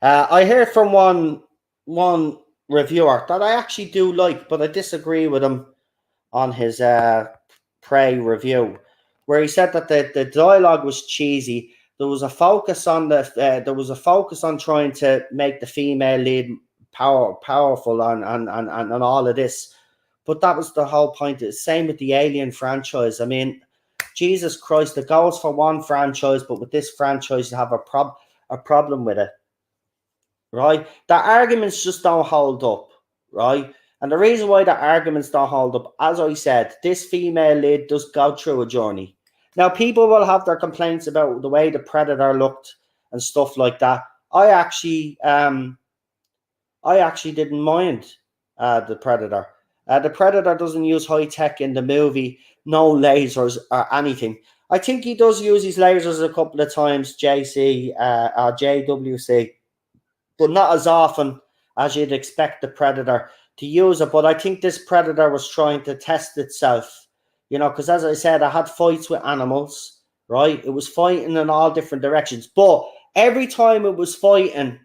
I heard from one reviewer that I actually do like, but I disagree with him on his Prey review, where he said that the dialogue was cheesy. There was a focus on trying to make the female lead powerful and all of this, but that was the whole point. It's same with the Alien franchise. I mean, Jesus Christ, it goes for one franchise, but with this franchise, you have a problem with it, right? The arguments just don't hold up, right? And the reason why the arguments don't hold up, as I said, this female lead does go through a journey. Now, people will have their complaints about the way the Predator looked and stuff like that. I actually didn't mind the Predator. The Predator doesn't use high tech in the movie, no lasers or anything. I think he does use his lasers a couple of times, JWC, but not as often as you'd expect the Predator to use it. But I think this Predator was trying to test itself, because as I said, I had fights with animals, right? It was fighting in all different directions. But every time it was fighting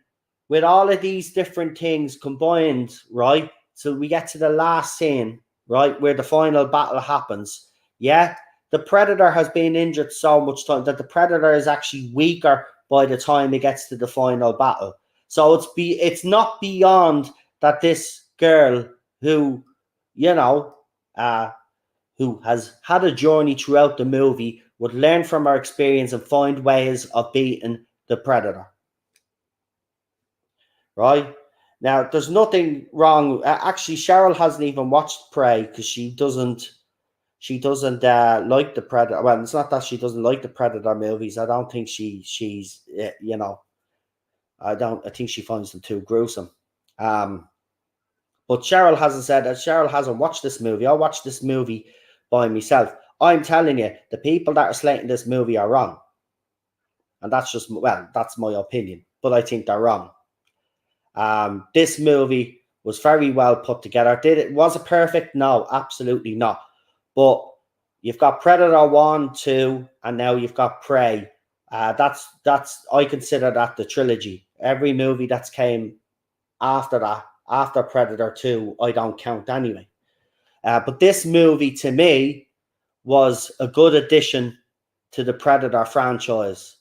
with all of these different things combined, right? So we get to the last scene, right, where the final battle happens. Yeah, the Predator has been injured so much time that the Predator is actually weaker by the time it gets to the final battle. So it's not beyond that this girl who, who has had a journey throughout the movie would learn from her experience and find ways of beating the Predator. Right? Now, there's nothing wrong. Actually, Cheryl hasn't even watched Prey because she doesn't like the Predator. Well, it's not that she doesn't like the Predator movies. I don't think she's I think she finds them too gruesome. But Cheryl hasn't said that. Cheryl hasn't watched this movie. I watched this movie by myself. I'm telling you, the people that are slating this movie are wrong. And that's my opinion. But I think they're wrong. This movie was very well put together. Was it perfect? No, absolutely not. But you've got Predator 1, 2, and now you've got Prey. That's I consider that the trilogy. Every movie that's came after that, after Predator 2, I don't count anyway. But this movie, to me, was a good addition to the Predator franchise.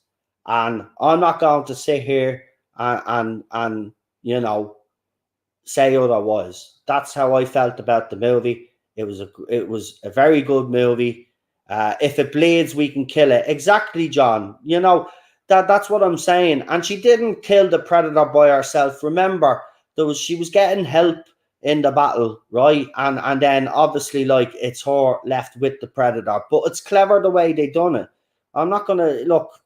And I'm not going to sit here and say otherwise. That's how I felt about the movie. It was a very good movie. If it bleeds, we can kill it. Exactly, John. That's what I'm saying. And she didn't kill the Predator by herself. Remember, she was getting help in the battle, right? And then obviously, it's her left with the Predator. But it's clever the way they done it. I'm not gonna look.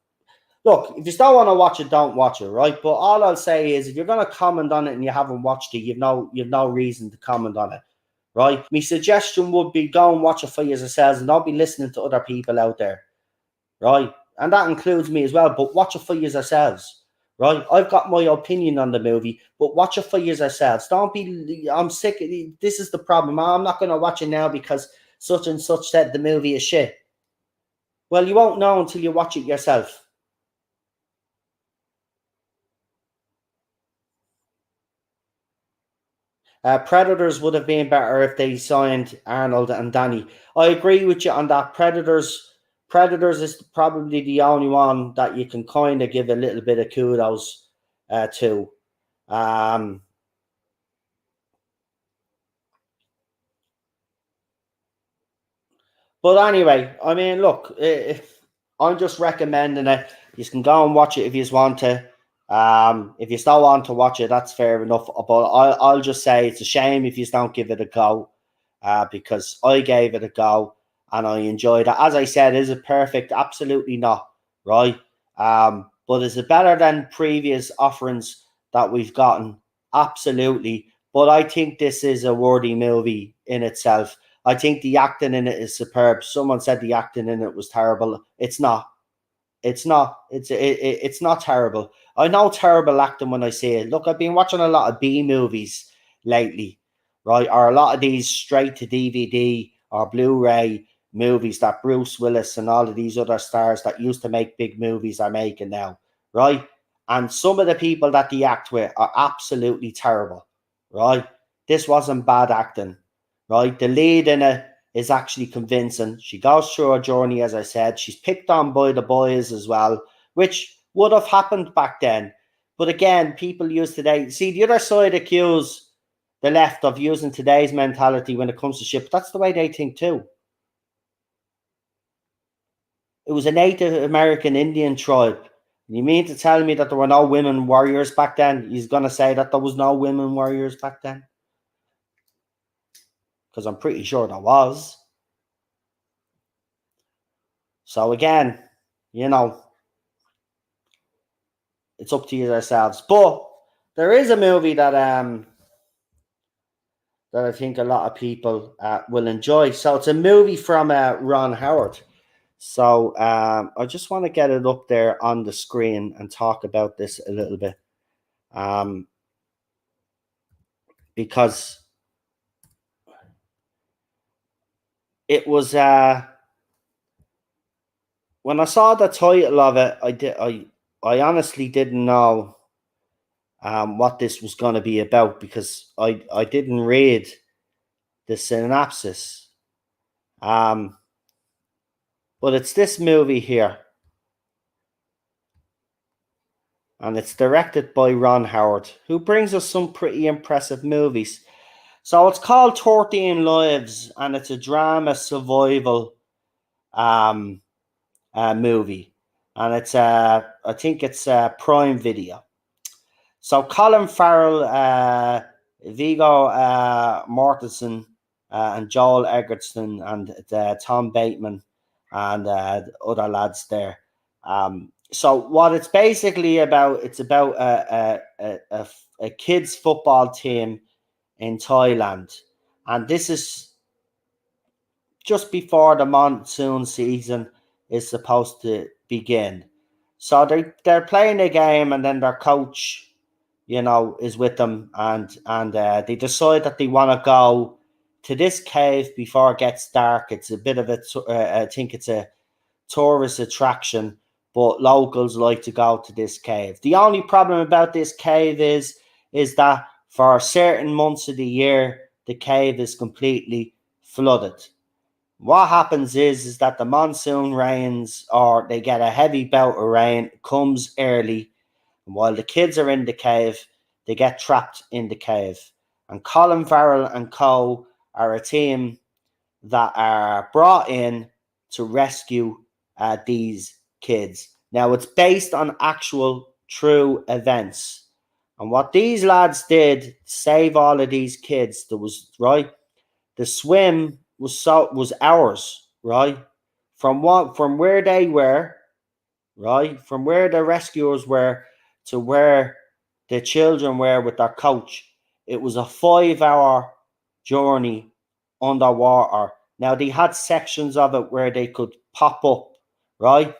If you still want to watch it, don't watch it, right? But all I'll say is, if you're gonna comment on it and you haven't watched it, you've no reason to comment on it, right? My suggestion would be go and watch it for yourselves and don't be listening to other people out there, right? And that includes me as well. But watch it for yourselves, right? I've got my opinion on the movie, but watch it for yourselves. Don't be. I'm sick. This is the problem. I'm not gonna watch it now because such and such said the movie is shit. Well, you won't know until you watch it yourself. Predators would have been better if they signed Arnold and Danny. I agree with you on that. Predators is probably the only one that you can kind of give a little bit of kudos to. But anyway, I mean, look, I'm just recommending it. You can go and watch it if you want to. If you still want to watch it, that's fair enough. But I'll just say it's a shame if you don't give it a go, because I gave it a go and I enjoyed it. As I said, is it perfect? Absolutely not, right? But is it better than previous offerings that we've gotten? Absolutely. But I think this is a worthy movie in itself. I think the acting in it is superb. Someone said the acting in it was terrible. It's not. It's not. It's not terrible. I know terrible acting when I see it. Look, I've been watching a lot of B movies lately, right? Or a lot of these straight to DVD or Blu-ray movies that Bruce Willis and all of these other stars that used to make big movies are making now, right? And some of the people that they act with are absolutely terrible, right? This wasn't bad acting, right? The lead in it is actually convincing. She goes through her journey, as I said. She's picked on by the boys as well, which would have happened back then. But again, people use today. See, the other side accuse the left of using today's mentality when it comes to shit. That's the way they think too. It was a Native American Indian tribe. You mean to tell me that there were no women warriors back then? He's going to say that there was no women warriors back then? Because I'm pretty sure there was. So again, you know, it's up to you yourselves. But there is a movie that that I think a lot of people will enjoy. So it's a movie from Ron Howard. So I just want to get it up there on the screen and talk about this a little bit. Because it was when I saw the title of it, I honestly didn't know what this was going to be about, because I didn't read the synopsis. But it's this movie here, and it's directed by Ron Howard, who brings us some pretty impressive movies. So it's called 13 Lives, and it's a drama survival movie, and it's I think it's Prime Video. So Colin Farrell, Viggo Mortensen, and Joel Edgerton, and Tom Bateman, and other lads there. So what it's basically about, it's about a kids football team in Thailand, and this is just before the monsoon season is supposed to begin. So they're playing a game, and then their coach, you know, is with them, and they decide that they want to go to this cave before it gets dark. It's a bit of I think it's a tourist attraction, but locals like to go to this cave. The only problem about this cave is that for certain months of the year, the cave is completely flooded. What happens is that the monsoon rains, or they get a heavy bout of rain, comes early, and while the kids are in the cave, they get trapped in the cave. And Colin Farrell and co are a team that are brought in to rescue these kids. Now, it's based on actual true events. And what these lads did to save all of these kids, there was, right, the swim was hours, right? From where they were, right? From where the rescuers were to where the children were with their coach. It was a 5-hour journey underwater. Now, they had sections of it where they could pop up, right?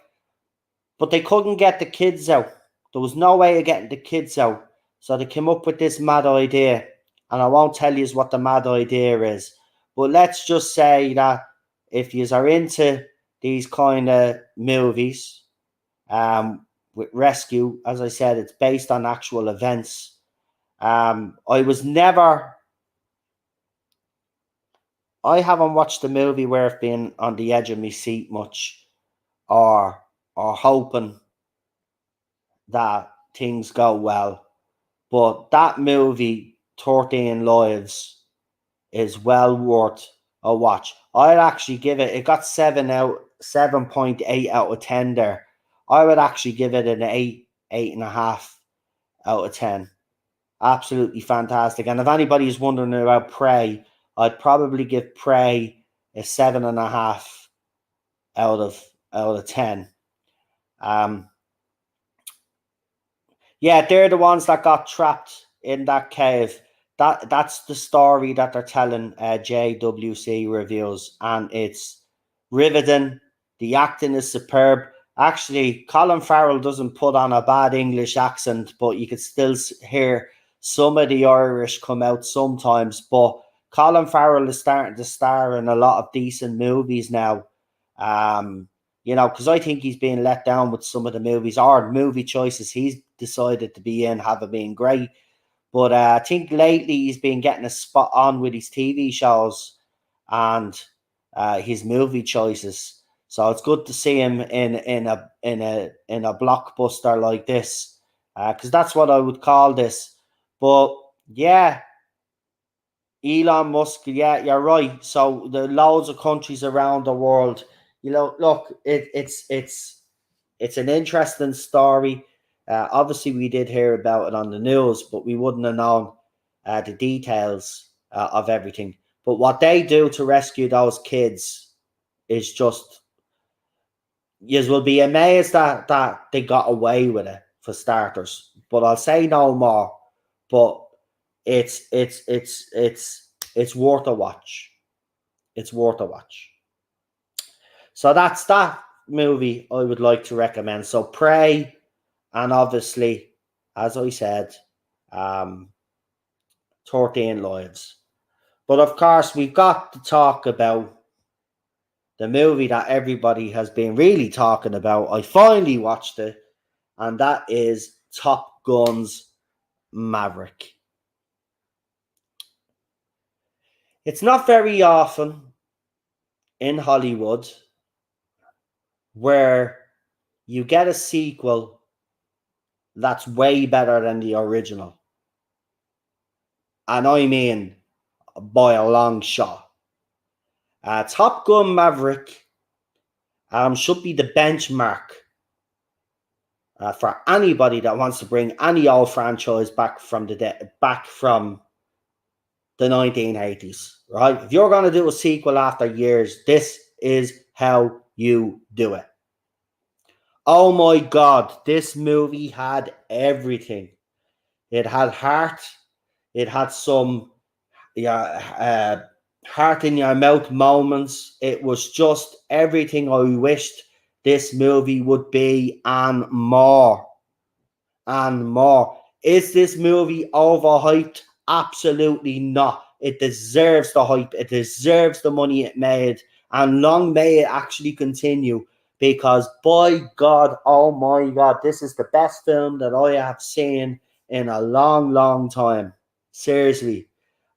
But they couldn't get the kids out. There was no way of getting the kids out. So they came up with this mad idea. And I won't tell you what the mad idea is. But let's just say that if you are into these kind of movies, with rescue, as I said, it's based on actual events. I haven't watched the movie where I've been on the edge of my seat much, or hoping that things go well. But that movie, 13 Lives, is well worth a watch. I'd actually give it got 7.8 out of 10 there. I would actually give it an 8.5 out of 10. Absolutely fantastic. And if anybody is wondering about Prey, I'd probably give Prey a 7.5 out of 10. Yeah, they're the ones that got trapped in that cave. That's the story that they're telling JWC Reviews, and it's riveting. The acting is superb. Actually, Colin Farrell doesn't put on a bad English accent, but you could still hear some of the Irish come out sometimes. But Colin Farrell is starting to star in a lot of decent movies now. You know, because I think he's being let down with some of the movies or movie choices he's decided to be in haven't been great. But I think lately he's been getting a spot on with his TV shows and his movie choices. So it's good to see him in a blockbuster like this, because that's what I would call this. But yeah, Elon Musk, yeah, you're right. So the loads of countries around the world, you know, look, it's an interesting story. Obviously, we did hear about it on the news, but we wouldn't have known the details of everything. But what they do to rescue those kids is just, you will be amazed that they got away with it, for starters. But I'll say no more. But it's worth a watch. It's worth a watch. So that's that movie I would like to recommend. So Prey, and obviously, as I said, 13 Lives. But of course, we've got to talk about the movie that everybody has been really talking about. I finally watched it, and that is Top Gun's Maverick. It's not very often in Hollywood where you get a sequel that's way better than the original. And I mean, by a long shot. Top Gun Maverick should be the benchmark for anybody that wants to bring any old franchise back from the 1980s, right? If you're going to do a sequel after years, this is how you do it. Oh my God, this movie had everything. It had heart. It had some heart in your mouth moments. It was just everything I wished this movie would be, and more. And more. Is this movie overhyped? Absolutely not. It deserves the hype. It deserves the money it made. And long may it actually continue, because by God, oh my God, this is the best film that I have seen in a long, long time. Seriously.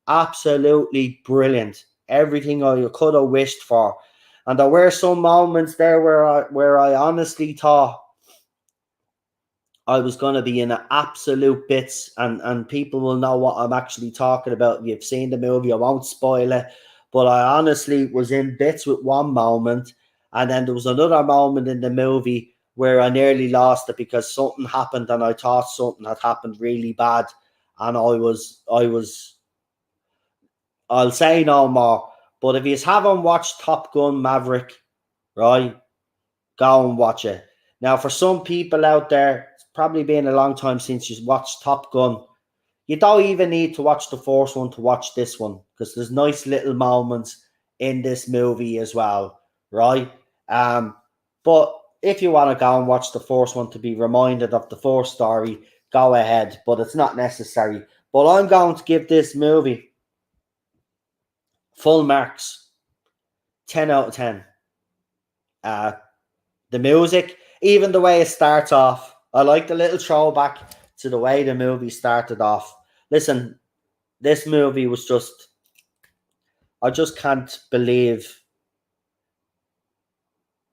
Absolutely brilliant. Everything I could have wished for. And there were some moments there where I honestly thought I was going to be in absolute bits, and people will know what I'm actually talking about. If you've seen the movie, I won't spoil it, but I honestly was in bits with one moment, and then there was another moment in the movie where I nearly lost it because something happened and I thought something had happened really bad, and I'll say no more. But if you haven't watched Top Gun Maverick, right, go and watch it. Now, for some people out there, it's probably been a long time since you watched Top Gun. You don't even need to watch the first one to watch this one, because there's nice little moments in this movie as well, right? But if you want to go and watch the first one to be reminded of the first story, go ahead. But it's not necessary. But I'm going to give this movie full marks, 10 out of 10. The music, even the way it starts off, I like the little throwback to the way the movie started off. Listen, this movie was just, I just can't believe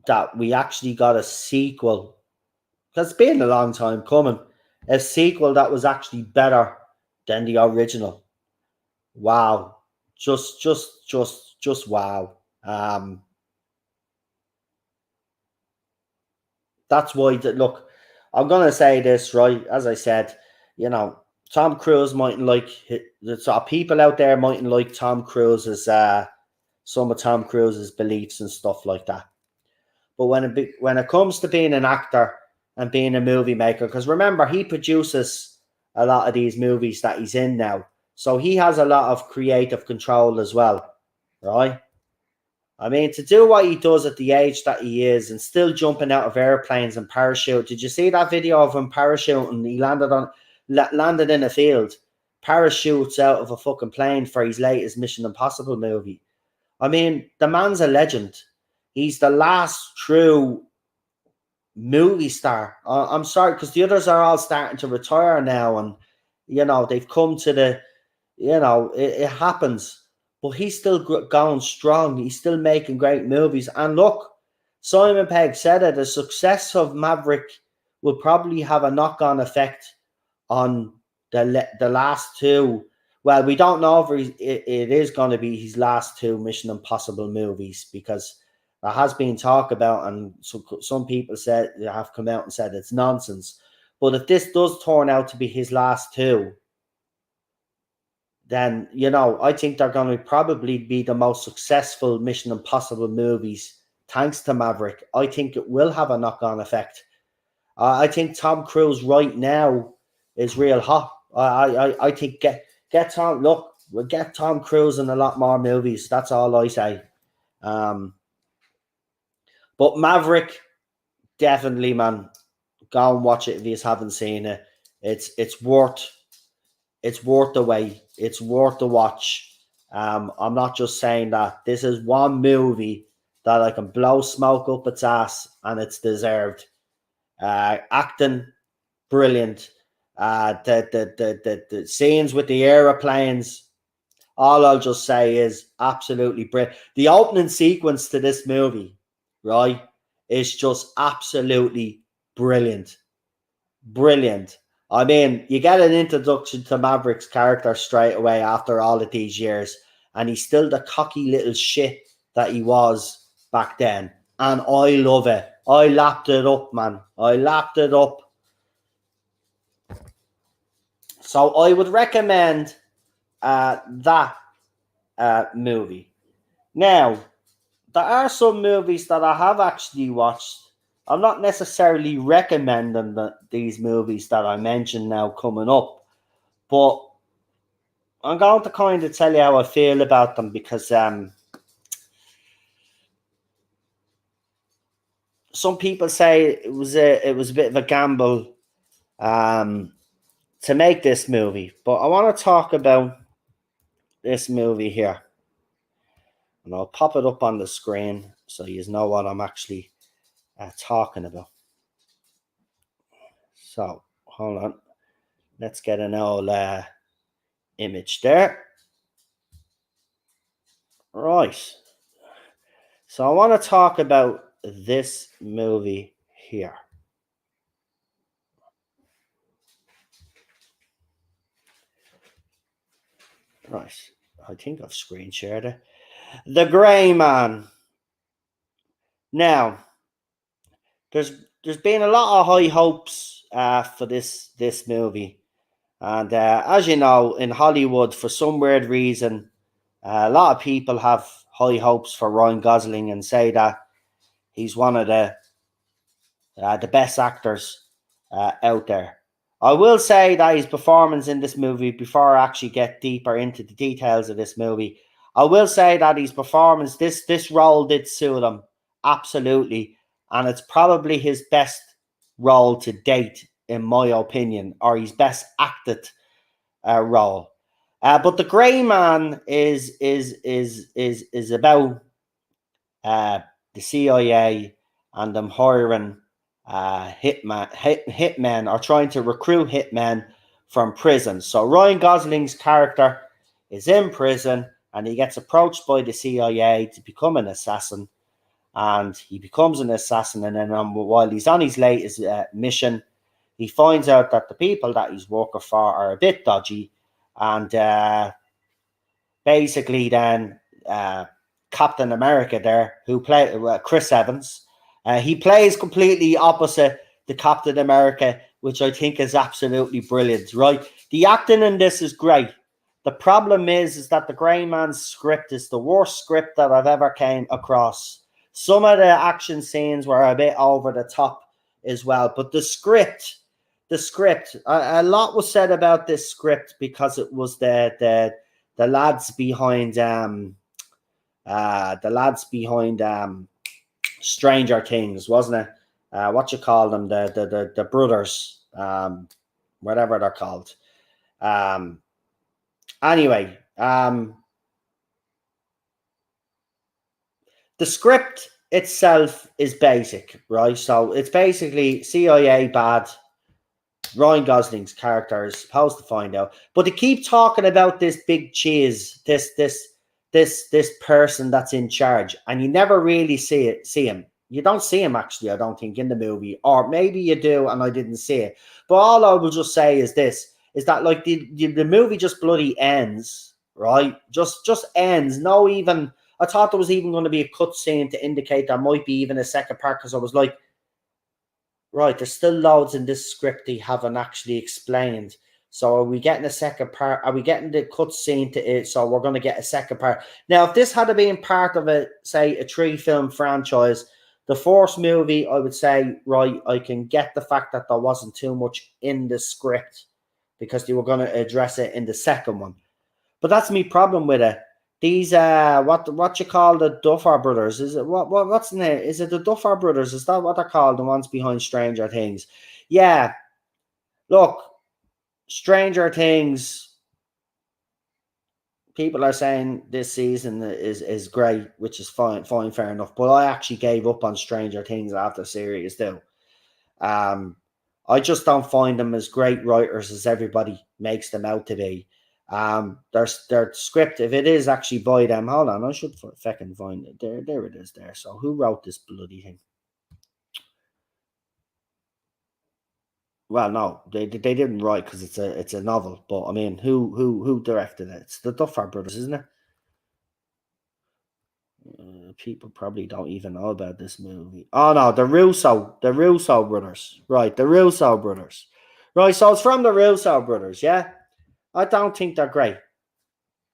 that we actually got a sequel. Because it's been a long time coming. A sequel that was actually better than the original. Wow. Just wow. That's why, look, I'm going to say this, right? As I said, you know, Tom Cruise mightn't like, so people out there mightn't like Tom Cruise's, some of Tom Cruise's beliefs and stuff like that. But when it comes to being an actor and being a movie maker, because remember, he produces a lot of these movies that he's in now. So he has a lot of creative control as well, right? I mean, to do what he does at the age that he is and still jumping out of airplanes and parachute. Did you see that video of him parachuting? He landed in a field. parachutes out of a fucking plane for his latest Mission Impossible movie. I mean, the man's a legend. He's the last true movie star. I'm sorry, because the others are all starting to retire now, and they've come to the, it happens. But he's still going strong. He's still making great movies. And look, Simon Pegg said it: the success of Maverick will probably have a knock-on effect on the last two. Well, we don't know if it is going to be his last two Mission Impossible movies, because there has been talk about, and some people have come out and said it's nonsense. But if this does turn out to be his last two, then I think they're going to probably be the most successful Mission Impossible movies, thanks to Maverick. I think it will have a knock-on effect. I think Tom Cruise right now is real hot. I think get Tom. Look, we'll get Tom Cruise in a lot more movies. That's all I say. But Maverick, definitely, man, go and watch it if you haven't seen it. It's worth the wait. It's worth the watch. I'm not just saying that. This is one movie that I can blow smoke up its ass, and it's deserved. Acting, brilliant. The scenes with the aeroplanes, all I'll just say is absolutely brilliant. The opening sequence to this movie, right, is just absolutely brilliant. Brilliant. I mean, you get an introduction to Maverick's character straight away after all of these years, and he's still the cocky little shit that he was back then. And I love it. I lapped it up, man. I lapped it up. So I would recommend that movie. Now, there are some movies that I have actually watched. I'm not necessarily recommending these movies that I mentioned now coming up, but I'm going to kind of tell you how I feel about them, because some people say it was a bit of a gamble to make this movie, but I want to talk about this movie here, and I'll pop it up on the screen so you know what I'm actually talking about. So hold on, let's get an old image there. Right, so I want to talk about this movie here. Right, I think I've screen shared it. The Grey Man. Now, there's been a lot of high hopes for this movie, and as you know, in Hollywood, for some weird reason, a lot of people have high hopes for Ryan Gosling and say that he's one of the best actors out there. I will say that his performance in this movie, before I actually get deeper into the details of this movie, I will say that his performance, this role did suit him absolutely, and it's probably his best role to date, in my opinion, or his best acted role. But The Grey Man is about the CIA and them hiring hitmen, are trying to recruit hitmen from prison. So Ryan Gosling's character is in prison, and he gets approached by the CIA to become an assassin, and he becomes an assassin. And then while he's on his latest mission, he finds out that the people that he's working for are a bit dodgy, and basically then Captain America there, who played Chris Evans, he plays completely opposite the Captain America, which I think is absolutely brilliant, right? The acting in this is great. The problem is that The Grey Man's script is the worst script that I've ever came across. Some of the action scenes were a bit over the top as well, but the script, a lot was said about this script because it was the lads behind Stranger Things, wasn't it? What you call them, the brothers, whatever they're called. Anyway, the script itself is basic, right? So it's basically CIA bad. Ryan Gosling's character is supposed to find out, but they keep talking about this big cheese, this person that's in charge, and you never really see him. You don't see him actually, I don't think, in the movie, or maybe you do, and I didn't see it. But all I will just say is this: is that like the movie just bloody ends, right? Just ends. No, even I thought there was even going to be a cut scene to indicate there might be even a second part because I was like, right, there's still loads in this script they haven't actually explained. So are we getting a second part? Are we getting the cut scene to it? So we're going to get a second part. Now, if this had been part of a, say, a 3-film franchise, the first movie, I would say, right, I can get the fact that there wasn't too much in the script because they were going to address it in the second one. But that's my problem with it. These what you call the Duffer Brothers? Is it what's the name? Is it the Duffer Brothers? Is that what they're called? The ones behind Stranger Things? Yeah. Look, Stranger Things. People are saying this season is great, which is fine, fair enough. But I actually gave up on Stranger Things after series too. Um, I just don't find them as great writers as everybody makes them out to be. Their script, if it is actually by them, hold on, I should fucking find it. There it is. There. So who wrote this bloody thing? Well, no, they didn't write because it's a novel. But I mean, who directed it? It's the Duffer Brothers, isn't it? People probably don't even know about this movie. Oh no, the Russo brothers, right? The Russo brothers, right? So it's from the Russo brothers, yeah. I don't think they're great,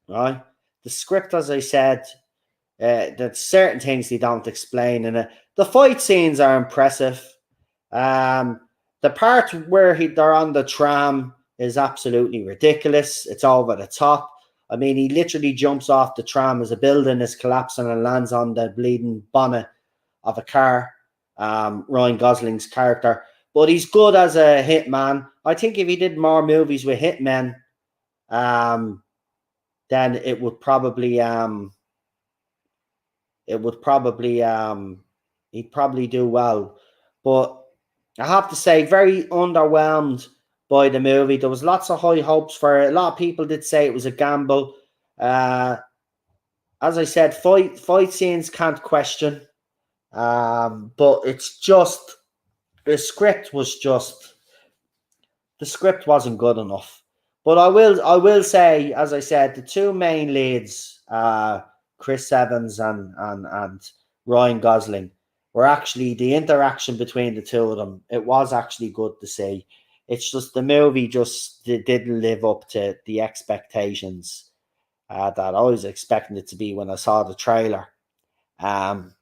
right? The script, as I said, there's certain things they don't explain in it. The fight scenes are impressive. Um, the part where they're on the tram is absolutely ridiculous. It's over the top. I mean, he literally jumps off the tram as a building is collapsing and lands on the bleeding bonnet of a car. Ryan Gosling's character, but he's good as a hitman. I think if he did more movies with hitmen, um, then it would probably he'd probably do well. But I have to say, very underwhelmed by the movie. There was lots of high hopes for it. A lot of people did say it was a gamble. Uh, as I said, fight scenes can't question. But it's just the script wasn't good enough. But I will say, as I said, the two main leads, Chris Evans and Ryan Gosling, were actually the interaction between the two of them. It was actually good to see. It's just the movie just didn't live up to the expectations that I was expecting it to be when I saw the trailer. Um,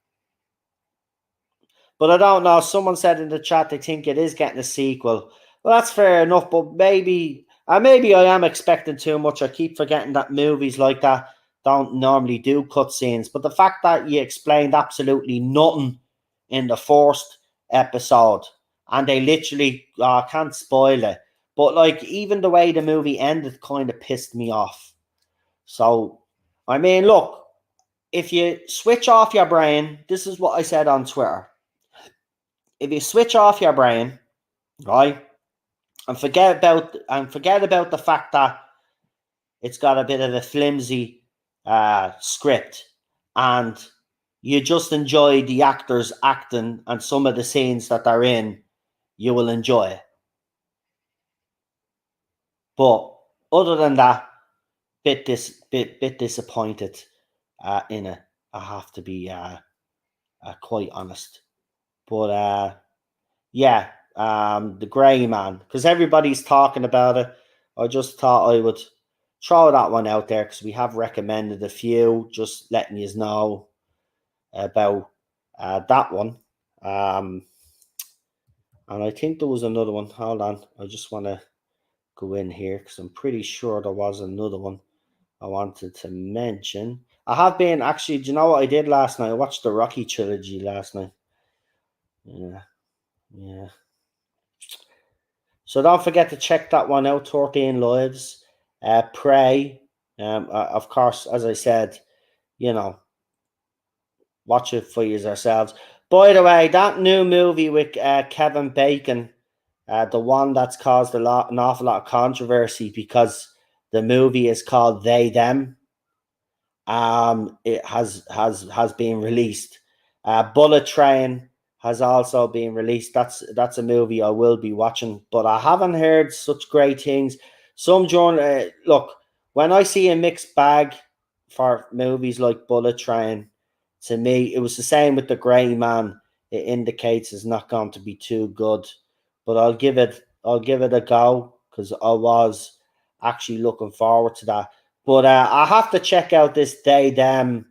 but I don't know. Someone said in the chat they think it is getting a sequel. Well, that's fair enough, but maybe I am expecting too much. I keep forgetting that movies like that don't normally do cutscenes. But the fact that you explained absolutely nothing in the first episode, and they literally can't spoil it. But like even the way the movie ended kind of pissed me off. So I mean, look, if you switch off your brain, this is what I said on Twitter. If you switch off your brain, right, and forget about the fact that it's got a bit of a flimsy script, and you just enjoy the actors acting and some of the scenes that they're in, you will enjoy it. But other than that, bit disappointed in it. I have to be quite honest. But yeah, the Grey Man, because everybody's talking about it. I just thought I would throw that one out there because we have recommended a few, just letting you know about that one. And I think there was another one. Hold on, I just want to go in here because I'm pretty sure there was another one I wanted to mention. I have been actually. Do you know what I did last night? I watched the Rocky trilogy last night. Yeah, yeah. So don't forget to check that one out. 13 Lives. Prey. Of course, as I said, you know, watch it for yourselves. By the way, that new movie with Kevin Bacon, the one that's caused an awful lot of controversy because the movie is called They Them. It has been released. Bullet Train has also been released. That's a movie I will be watching, but I haven't heard such great things. Some journal look, when I see a mixed bag for movies like Bullet Train, to me it was the same with The Grey Man. It indicates it's not going to be too good, but I'll give it a go because I was actually looking forward to that. But I have to check out this They Them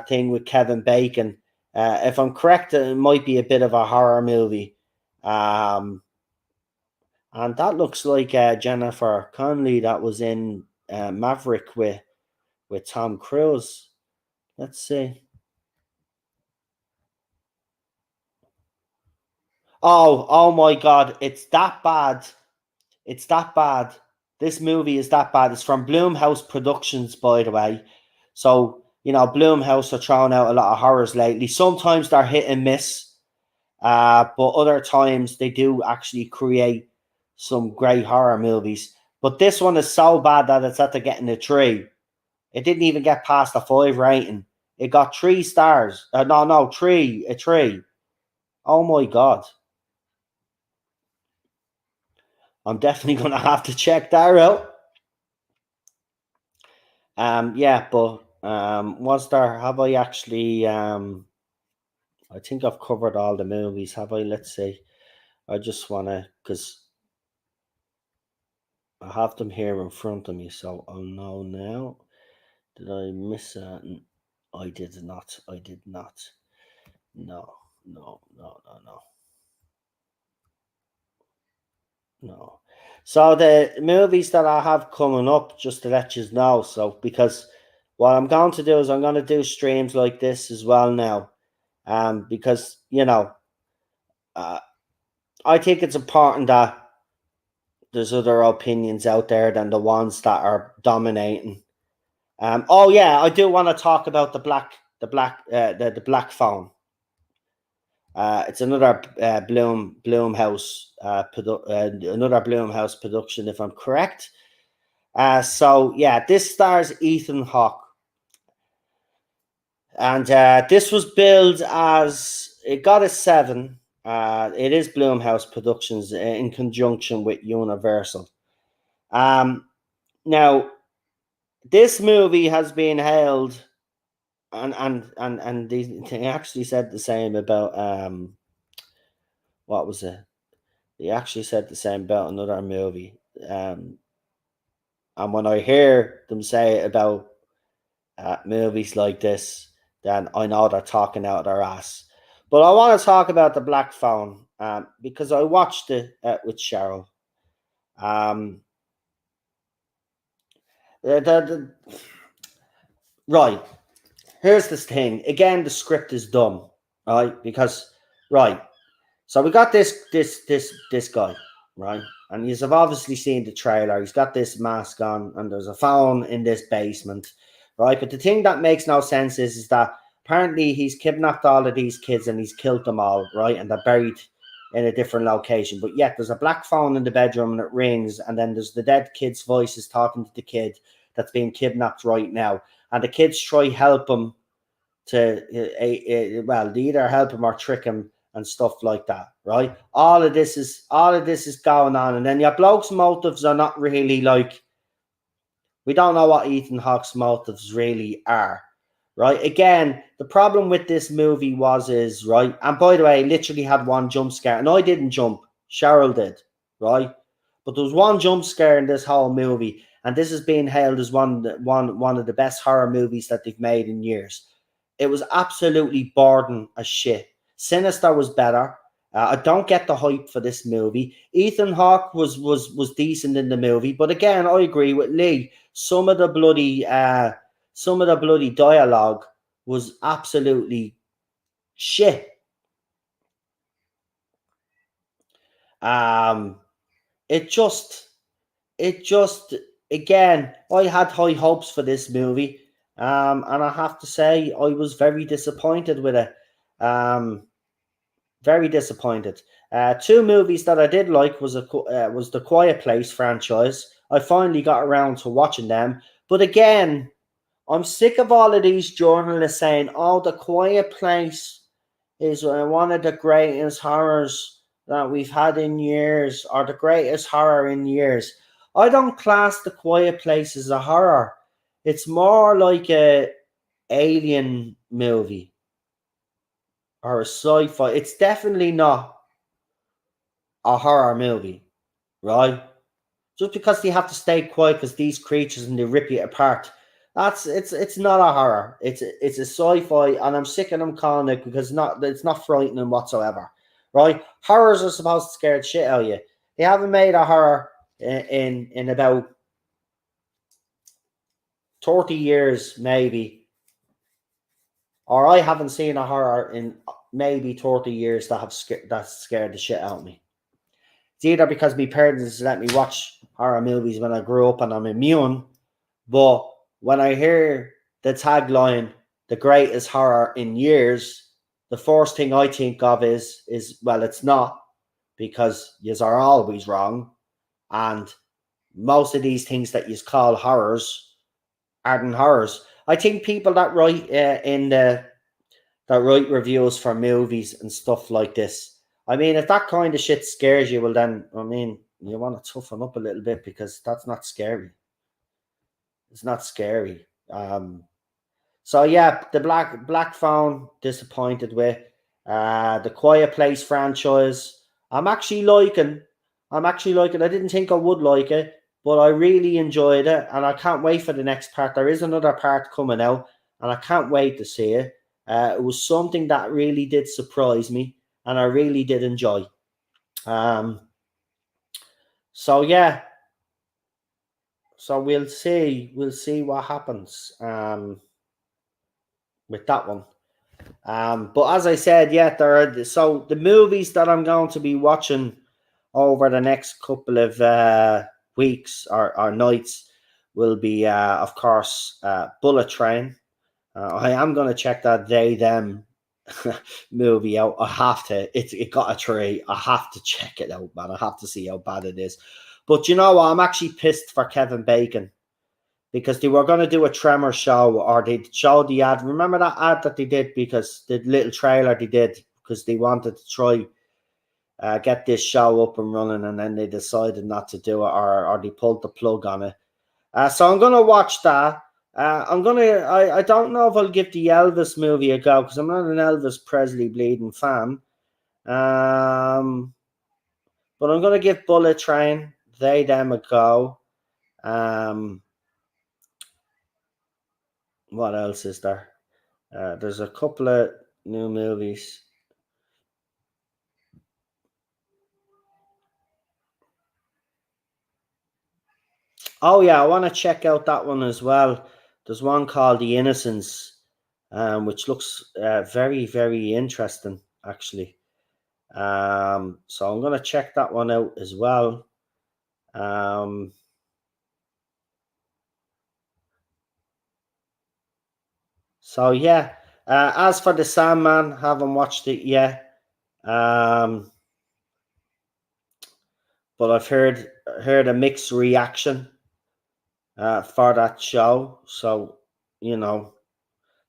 thing with Kevin Bacon. If I'm correct, it might be a bit of a horror movie. Um, and that looks like Jennifer Connelly that was in Maverick with Tom Cruise. Let's see. Oh my God! It's that bad. It's that bad. This movie is that bad. It's from Bloomhouse Productions, by the way. So, Bloomhouse are throwing out a lot of horrors lately. Sometimes they're hit and miss, but other times they do actually create some great horror movies. But this one is so bad that it's after getting a 3. It didn't even get past a 5 rating. It got 3 stars. No, 3, a 3. Oh my God. I'm definitely going to have to check that out. Yeah, but was there? Have I actually? I think I've covered all the movies. Have I? Let's see. I just wanna, because I have them here in front of me, so I'll know now. Did I miss that? I did not. I did not. No, no, no, no, no, no. So the movies that I have coming up, just to let you know. So because what I'm going to do is I'm going to do streams like this as well now. Because uh, I think it's important that there's other opinions out there than the ones that are dominating. Oh yeah, I do want to talk about the black phone. It's another Bloomhouse another Bloomhouse production, if I'm correct. So yeah, this stars Ethan Hawke, and this was billed as it got a 7. It is Bloomhouse Productions in conjunction with Universal. Um, Now, this movie has been hailed, and they actually said the same about what was it? They actually said the same about another movie. And when I hear them say it about movies like this, then I know they're talking out their ass. But I want to talk about the Black Phone because I watched it with Cheryl. Um, the right, here's this thing. Again, the script is dumb, right? Because right, so we got this guy, right? And you've obviously seen the trailer. He's got this mask on, and there's a phone in this basement, right? But the thing that makes no sense is that apparently he's kidnapped all of these kids and he's killed them all, right? And they're buried in a different location. But yet there's a black phone in the bedroom and it rings, and then there's the dead kid's voice is talking to the kid that's being kidnapped right now, and the kids try help him to well, they either help him or trick him and stuff like that, right? All of this is going on, and then your bloke's motives are not really like, we don't know what Ethan Hawke's motives really are, right? Again, the problem with this movie is right, and by the way, I literally had one jump scare, and I didn't jump, Cheryl did, right? But there was one jump scare in this whole movie, and this is being hailed as one of the best horror movies that they've made in years. It was absolutely boring as shit. Sinister was better. I don't get the hype for this movie. Ethan Hawke was decent in the movie, but again, I agree with Lee. Some of the bloody dialogue was absolutely shit. Um, it just again, I had high hopes for this movie, and I have to say I was very disappointed with it. Very disappointed. Two movies that I did like was the Quiet Place franchise. I finally got around to watching them, but again, I'm sick of all of these journalists saying, "Oh, the Quiet Place is one of the greatest horrors that we've had in years, or the greatest horror in years." I don't class the Quiet Place as a horror. It's more like a alien movie or a sci-fi. It's definitely not a horror movie, right? Just because they have to stay quiet because these creatures and they rip you apart. It's not a horror. It's a sci-fi, and I'm sick of them calling it because it's not frightening whatsoever, right? Horrors are supposed to scare the shit out of you. They haven't made a horror in about 30 years, maybe, or I haven't seen a horror in maybe 30 years that scared the shit out of me. It's either because my parents let me watch horror movies when I grew up and I'm immune, but when I hear the tagline, the greatest horror in years, the first thing I think of is well, it's not, because yous are always wrong. And most of these things that you call horrors aren't horrors. I think people that write that write reviews for movies and stuff like this. I mean, if that kind of shit scares you, well then, I mean, you want to toughen up a little bit, because that's not scary. It's not scary. So yeah, the Black Phone, disappointed with. The Quiet Place franchise, I'm actually liking. I'm actually liking. I didn't think I would like it, but I really enjoyed it, and I can't wait for the next part. There is another part coming out, and I can't wait to see it. It was something that really did surprise me, and I really did enjoy. Um, so yeah, so we'll see. We'll see what happens with that one. But as I said, yeah, so the movies that I'm going to be watching over the next couple of weeks or nights will be, of course, Bullet Train. I am going to check that They Them movie out. I have to. It got a 3. I have to check it out, man. I have to see how bad it is. But you know what? I'm actually pissed for Kevin Bacon, because they were going to do a Tremor show, or they'd show the ad. Remember that ad that they did, because the little trailer they did, because they wanted to try get this show up and running, and then they decided not to do it, or they pulled the plug on it. So I'm going to watch that. I don't know if I'll give the Elvis movie a go, because I'm not an Elvis Presley bleeding fan. But I'm going to give Bullet Train, They Them a go. What else is there? There's a couple of new movies. Oh yeah, I want to check out that one as well. There's one called The Innocents, which looks very, very interesting, actually. So I'm gonna check that one out as well. So yeah. As for The Sandman, haven't watched it yet. But I've heard a mixed reaction for that show. So you know,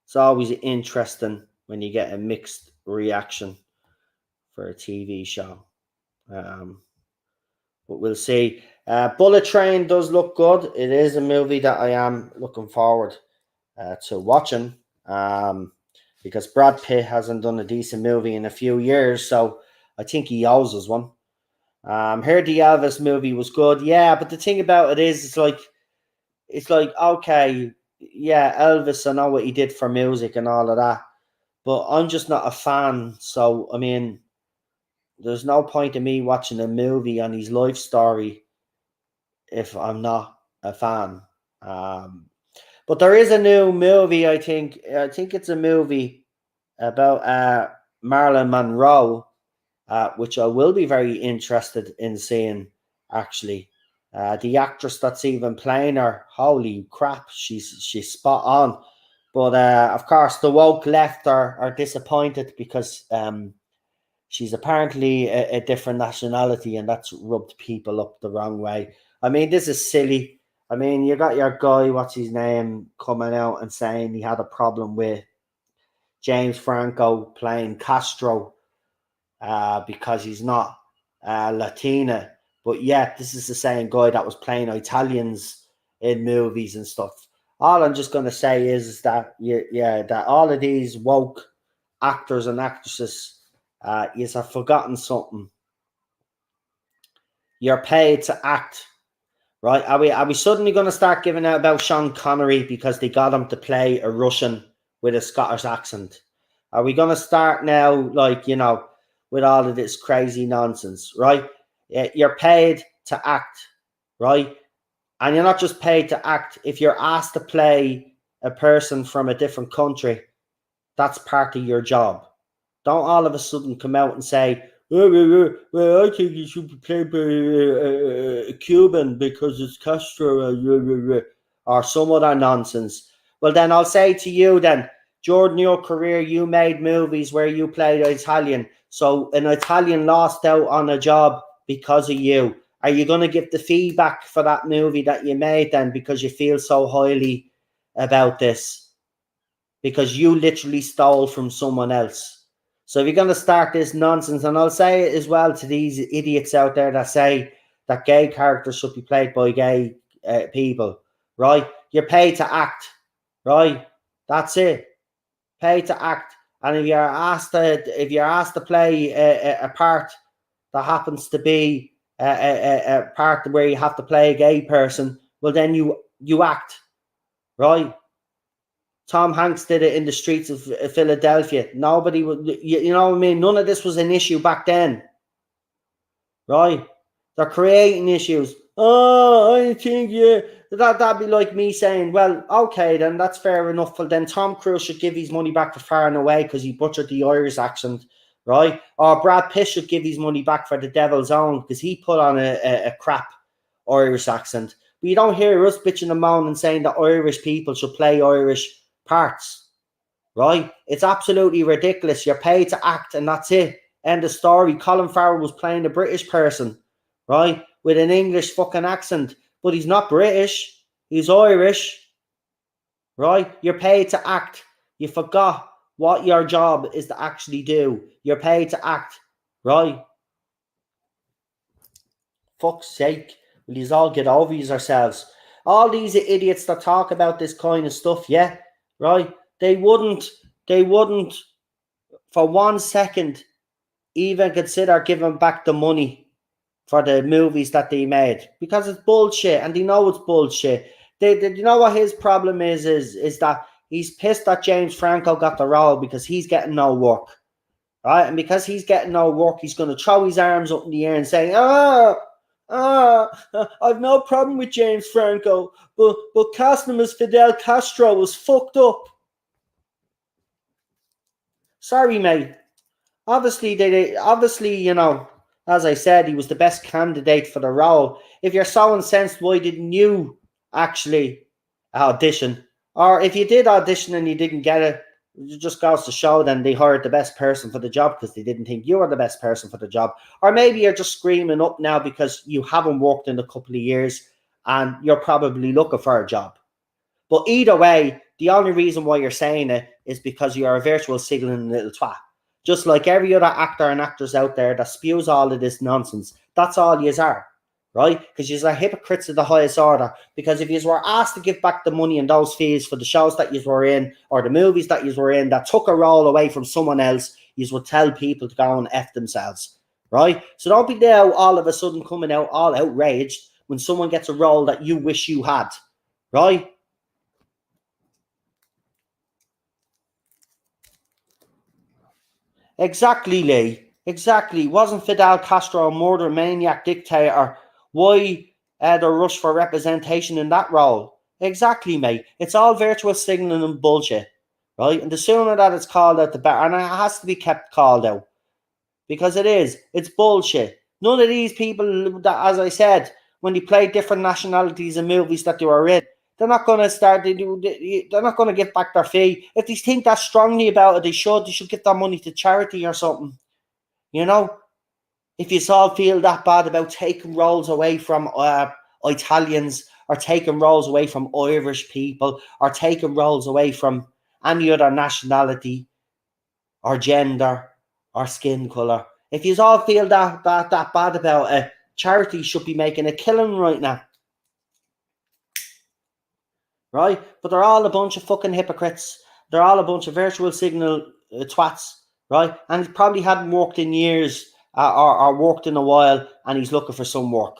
it's always interesting when you get a mixed reaction for a TV show. Um, but we'll see. Bullet Train does look good. It is a movie that I am looking forward to watching, because Brad Pitt hasn't done a decent movie in a few years, so I think he owes us one. Heard the Elvis movie was good, yeah, but the thing about it is, it's like okay, yeah, Elvis, I know what he did for music and all of that, but I'm just not a fan. So I mean, there's no point in me watching a movie on his life story if I'm not a fan. Um, but there is a new movie. I think it's a movie about Marilyn Monroe, which I will be very interested in seeing, actually. The actress that's even playing her, holy crap, she's spot on. But of course, the woke left are disappointed because she's apparently a different nationality, and that's rubbed people up the wrong way. I mean, this is silly. I mean, you got your guy, what's his name, coming out and saying he had a problem with James Franco playing Castro because he's not Latina. But yet, this is the same guy that was playing Italians in movies and stuff. All I'm just going to say is that, that all of these woke actors and actresses, you have forgotten something. You're paid to act, right? Are we suddenly going to start giving out about Sean Connery because they got him to play a Russian with a Scottish accent? Are we going to start now, like, with all of this crazy nonsense, right? You're paid to act, right? And you're not just paid to act. If you're asked to play a person from a different country, that's part of your job. Don't all of a sudden come out and say, well, I think you should be played by a Cuban because it's Castro or some other nonsense. Well, then I'll say to you then, Jordan, your career, you made movies where you played Italian. So an Italian lost out on a job because of you. Are you going to give the feedback for that movie that you made then because you feel so highly about this? Because you literally stole from someone else. So if you're going to start this nonsense, and I'll say it as well to these idiots out there that say that gay characters should be played by gay people, right? You're paid to act, right? That's it. Paid to act. And if you're asked to play a part that happens to be a part where you have to play a gay person, well, then you act, right? Tom Hanks did it in the streets of Philadelphia. Nobody would, you know what I mean? None of this was an issue back then, right? They're creating issues. Oh, I think, that'd be like me saying, well, okay, then that's fair enough. Well, then Tom Cruise should give his money back for Far and Away because he butchered the Irish accent, right? Or Brad Pitt should give his money back for The Devil's Own because he put on a crap Irish accent. But you don't hear us bitching and moaning and saying that Irish people should play Irish parts, right? It's absolutely ridiculous. You're paid to act and that's it. End of story. Colin Farrell was playing a British person, right? With an English fucking accent. But he's not British. He's Irish, right? You're paid to act. You forgot what your job is to actually do. You're paid to act, right? Fuck's sake. Will you all get over yourselves? All these idiots that talk about this kind of stuff, yeah, right? They wouldn't for 1 second even consider giving back the money for the movies that they made because it's bullshit and they know it's bullshit. You know what his problem is that he's pissed that James Franco got the role because he's getting no work, right? And because he's getting no work, he's going to throw his arms up in the air and say, I've no problem with James Franco, but casting him as Fidel Castro was fucked up. Sorry, mate. Obviously, as I said, he was the best candidate for the role. If you're so incensed, why didn't you actually audition? Or if you did audition and you didn't get it, it just goes to show then they hired the best person for the job because they didn't think you were the best person for the job. Or maybe you're just screaming up now because you haven't worked in a couple of years and you're probably looking for a job. But either way, the only reason why you're saying it is because you're a virtual signaling little twat. Just like every other actor and actress out there that spews all of this nonsense. That's all yous are, right? Because yous are hypocrites of the highest order. Because if yous were asked to give back the money and those fees for the shows that yous were in or the movies that yous were in that took a role away from someone else, yous would tell people to go and F themselves, right? So don't be now all of a sudden coming out all outraged when someone gets a role that you wish you had, right? Exactly, Lee. Exactly. Wasn't Fidel Castro a murder maniac dictator? Why the rush for representation in that role? Exactly, mate. It's all virtual signaling and bullshit, right? And the sooner that it's called out, the better. And it has to be kept called out because it is. It's bullshit. None of these people that, as I said, when they play different nationalities in movies that they were in. They're not going to start. They're not going to give back their fee. If they think that strongly about it, they should. They should give that money to charity or something. You know, if you all feel that bad about taking roles away from Italians, or taking roles away from Irish people, or taking roles away from any other nationality, or gender, or skin colour, if you all feel that bad about it, charity should be making a killing right now. Right? But they're all a bunch of fucking hypocrites. They're all a bunch of virtual signal twats, right? And he probably hadn't worked in years, or worked in a while, and he's looking for some work.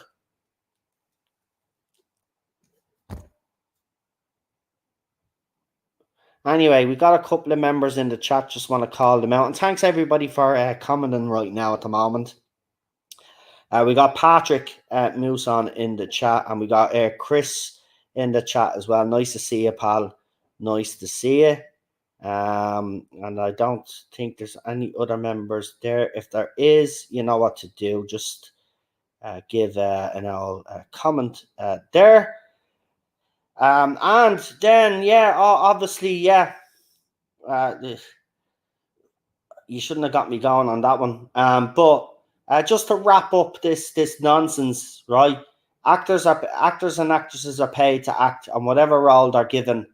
Anyway, we got a couple of members in the chat. Just want to call them out. And thanks everybody for commenting right now at the moment. We got Patrick Muson in the chat, and we got Chris in the chat as well. Nice to see you, pal. Nice to see you. And I don't think there's any other members there. If there is, you know what to do. Just give an old comment there. And then, yeah, obviously, yeah. You shouldn't have got me going on that one. But just to wrap up this nonsense, right? Actors and actresses are paid to act, and whatever role they're given,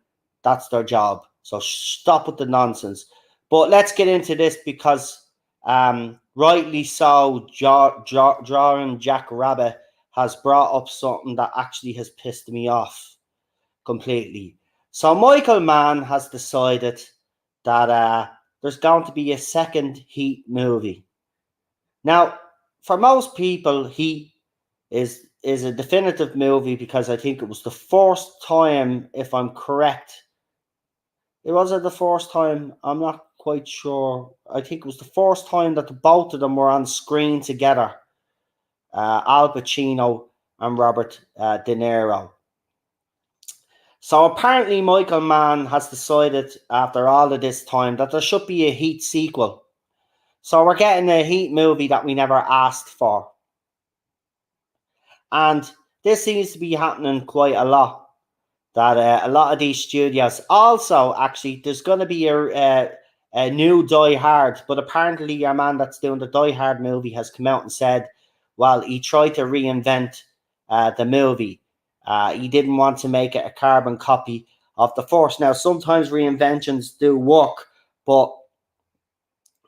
that's their job. So stop with the nonsense. But let's get into this, because rightly so, drawing Jack Rabbit has brought up something that actually has pissed me off completely. So Michael Mann has decided that there's going to be a second Heat movie. Now, for most people, Heat is a definitive movie, because I think it was the first time, if I'm correct. It was the first time. I'm not quite sure. I think it was the first time that the both of them were on screen together. Al Pacino and Robert De Niro. So apparently Michael Mann has decided, after all of this time, that there should be a Heat sequel. So we're getting a Heat movie that we never asked for. And this seems to be happening quite a lot. That a lot of these studios. Also, actually, there's going to be a new Die Hard. But apparently your man that's doing the Die Hard movie has come out and said, well, he tried to reinvent the movie. He didn't want to make it a carbon copy of the first. Now, sometimes reinventions do work, but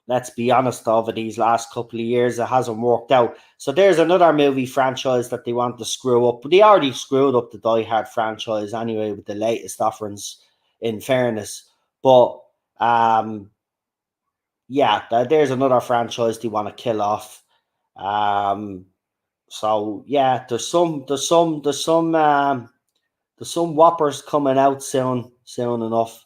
let's be honest, over these last couple of years, it hasn't worked out. So there's another movie franchise that they want to screw up. But they already screwed up the Die Hard franchise anyway with the latest offerings, in fairness. But, yeah, there's another franchise they want to kill off. So yeah, there's some whoppers coming out soon enough.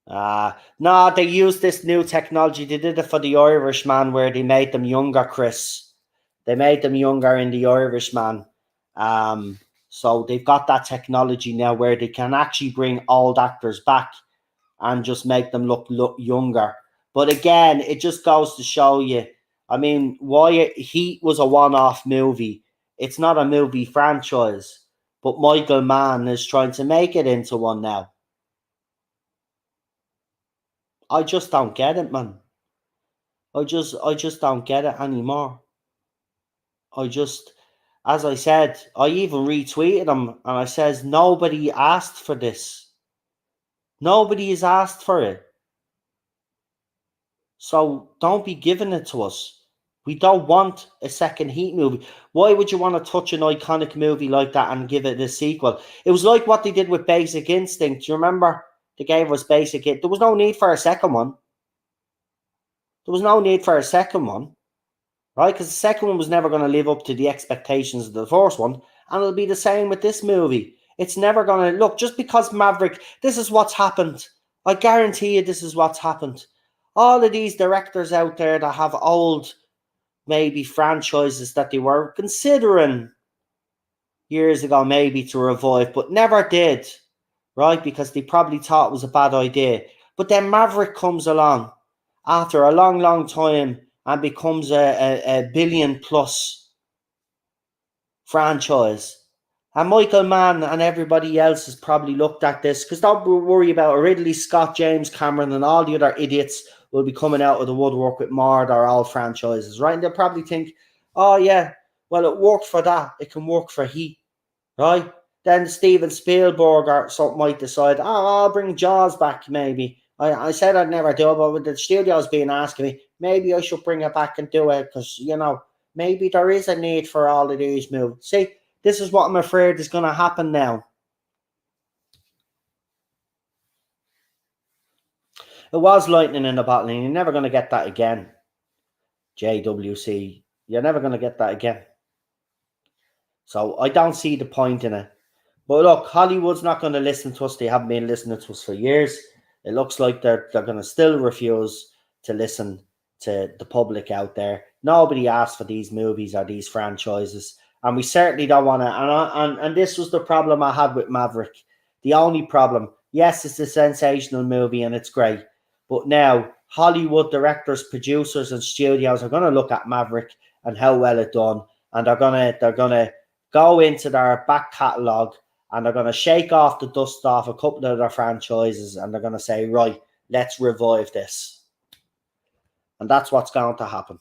No, they used this new technology. They did it for the Irishman, where they made them younger, Chris. They made them younger in the Irishman. So they've got that technology now where they can actually bring old actors back and just make them look younger. But again, it just goes to show you, I mean, why Heat was a one-off movie. It's not a movie franchise. But Michael Mann is trying to make it into one now. I just don't get it, man. I just don't get it anymore. As I said, I even retweeted him, and I says, nobody asked for this. Nobody has asked for it. So don't be giving it to us. We don't want a second Heat movie. Why would you want to touch an iconic movie like that and give it a sequel? It was like what they did with Basic Instinct. Do you remember? They gave us Basic Instinct. There was no need for a second one. There was no need for a second one, right? Because the second one was never going to live up to the expectations of the first one. And it'll be the same with this movie. It's never going to... Look, just because Maverick... This is what's happened. I guarantee you this is what's happened. All of these directors out there that have old... maybe franchises that they were considering years ago maybe to revive, but never did, right? Because they probably thought it was a bad idea. But then Maverick comes along after a long time and becomes a billion plus franchise. And Michael Mann and everybody else has probably looked at this, because don't worry about it. Ridley Scott, James Cameron, and all the other idiots will be coming out of the woodwork with more of their old franchises, right? And they'll probably think, oh, yeah, well, it worked for that. It can work for Heat, right? Then Steven Spielberg or something might decide, oh, I'll bring Jaws back, maybe. I said I'd never do it, but with the studio's been asking me, maybe I should bring it back and do it, because, you know, maybe there is a need for all of these movies. See, this is what I'm afraid is going to happen now. It was lightning in a bottle, and you're never going to get that again. JWC, you're never going to get that again. So I don't see the point in it. But look, Hollywood's not going to listen to us. They haven't been listening to us for years. It looks like they're going to still refuse to listen to the public out there. Nobody asked for these movies or these franchises, and we certainly don't want to. And this was the problem I had with Maverick. The only problem, yes, it's a sensational movie and it's great, but now Hollywood directors, producers, and studios are going to look at Maverick and how well it done, and they're gonna go into their back catalogue, and they're going to shake off the dust off a couple of their franchises, and they're going to say, right, let's revive this. And that's what's going to happen.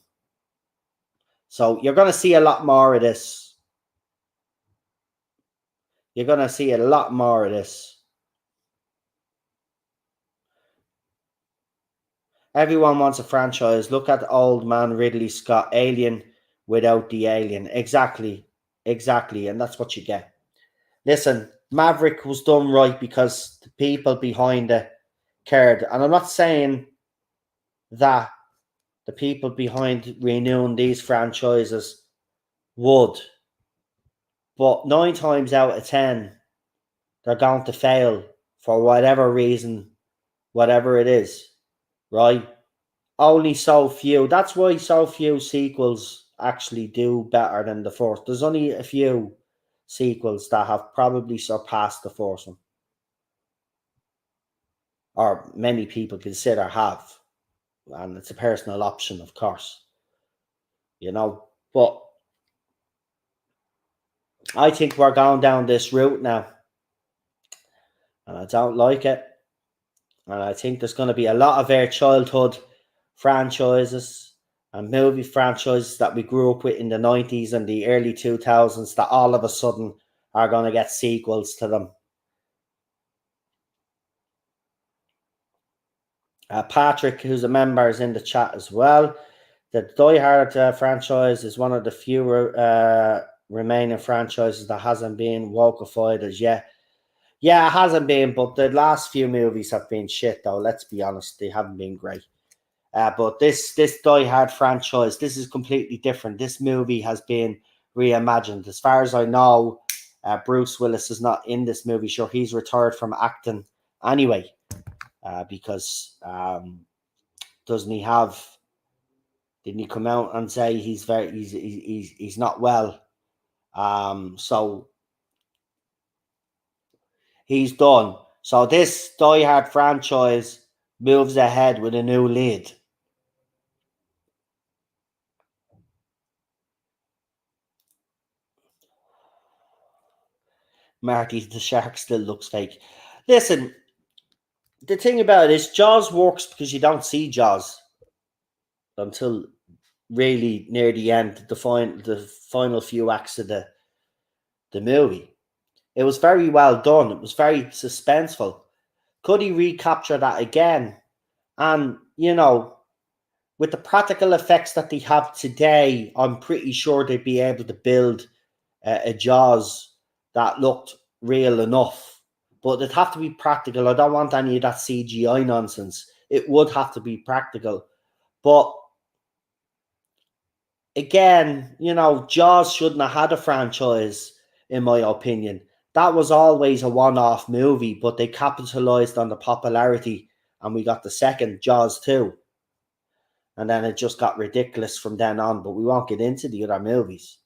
So you're going to see a lot more of this. You're going to see a lot more of this. Everyone wants a franchise. Look at old man Ridley Scott, Alien without the alien. Exactly. And that's what you get. Listen, Maverick was done right because the people behind it cared. And I'm not saying that the people behind renewing these franchises would, but 9 times out of 10, they're going to fail for whatever reason, whatever it is, right? Only so few. That's why so few sequels actually do better than the first. There's only a few sequels that have probably surpassed the first one, or many people consider have, and it's a personal option, of course, you know. But I think we're going down this route now, and I don't like it. And I think there's going to be a lot of our childhood franchises and movie franchises that we grew up with in the 90s and the early 2000s that all of a sudden are going to get sequels to them. Patrick, who's a member, is in the chat as well. The Die Hard franchise is one of the few remaining franchises that hasn't been wokeified as yet. Yeah, it hasn't been, but the last few movies have been shit, though. Let's be honest, they haven't been great. But this Die Hard franchise, this is completely different. This movie has been reimagined. As far as I know, Bruce Willis is not in this movie. Sure, he's retired from acting anyway, because doesn't he have? Didn't he come out and say he's not well? So he's done. So this Die Hard franchise moves ahead with a new lead. Marty the Shark still looks fake. Listen, the thing about it is Jaws works because you don't see Jaws until really near the end, the final few acts of the movie. It was very well done. It was very suspenseful. Could he recapture that again? And, you know, with the practical effects that they have today, I'm pretty sure they'd be able to build a Jaws that looked real enough. But it'd have to be practical. I don't want any of that CGI nonsense. It would have to be practical. But again, you know, Jaws shouldn't have had a franchise, in my opinion. That was always a one-off movie, but they capitalized on the popularity, and we got the second Jaws 2. And then it just got ridiculous from then on, but we won't get into the other movies.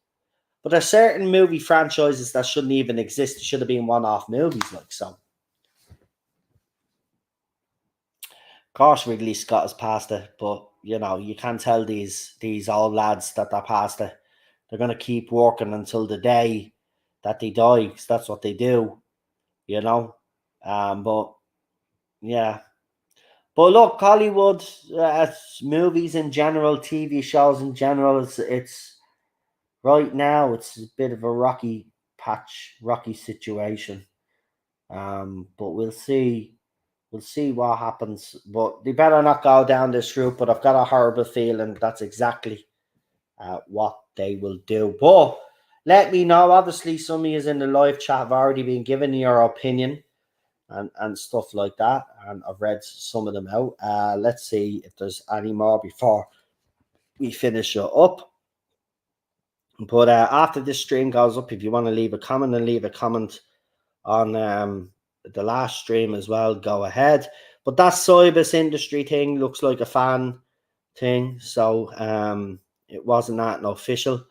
But there's certain movie franchises that shouldn't even exist. It should have been one-off movies, like so. Of course, Ridley Scott has passed it, but you know, you can't tell these old lads that they're past it. they're going to keep working until the day that they die, because that's what they do, you know. But yeah. But look, Hollywood, movies in general, TV shows in general, it's right now it's a bit of a rocky patch, rocky situation. But we'll see what happens. But they better not go down this route. But I've got a horrible feeling that's exactly what they will do. But let me know. Obviously, some of you in the live chat have already been given your opinion and stuff like that. And I've read some of them out. Let's see if there's any more before we finish it up. But after this stream goes up, if you want to leave a comment and leave a comment on the last stream as well, go ahead. But that Soybeans industry thing looks like a fan thing, so it wasn't that an official.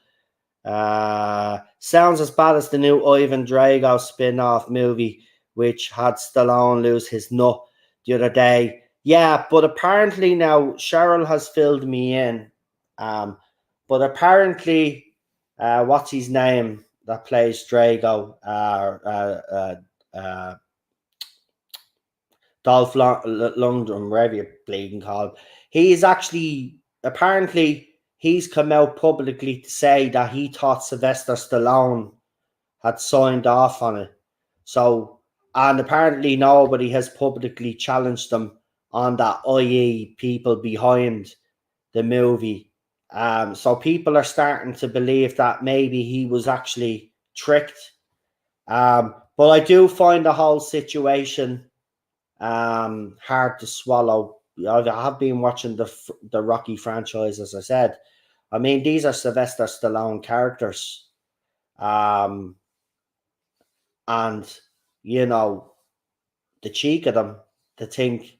Sounds as bad as the new Ivan Drago spin-off movie, which had Stallone lose his nut the other day. Yeah, but apparently now Cheryl has filled me in. But apparently, what's his name that plays Drago? Dolph Lundgren, wherever you're bleeding called. He's actually, apparently, he's come out publicly to say that he thought Sylvester Stallone had signed off on it. So, and apparently nobody has publicly challenged them on that, i.e. people behind the movie. So people are starting to believe that maybe he was actually tricked. But I do find the whole situation hard to swallow. I have been watching the Rocky franchise, as I said. I mean, these are Sylvester Stallone characters. And, you know, the cheek of them to think,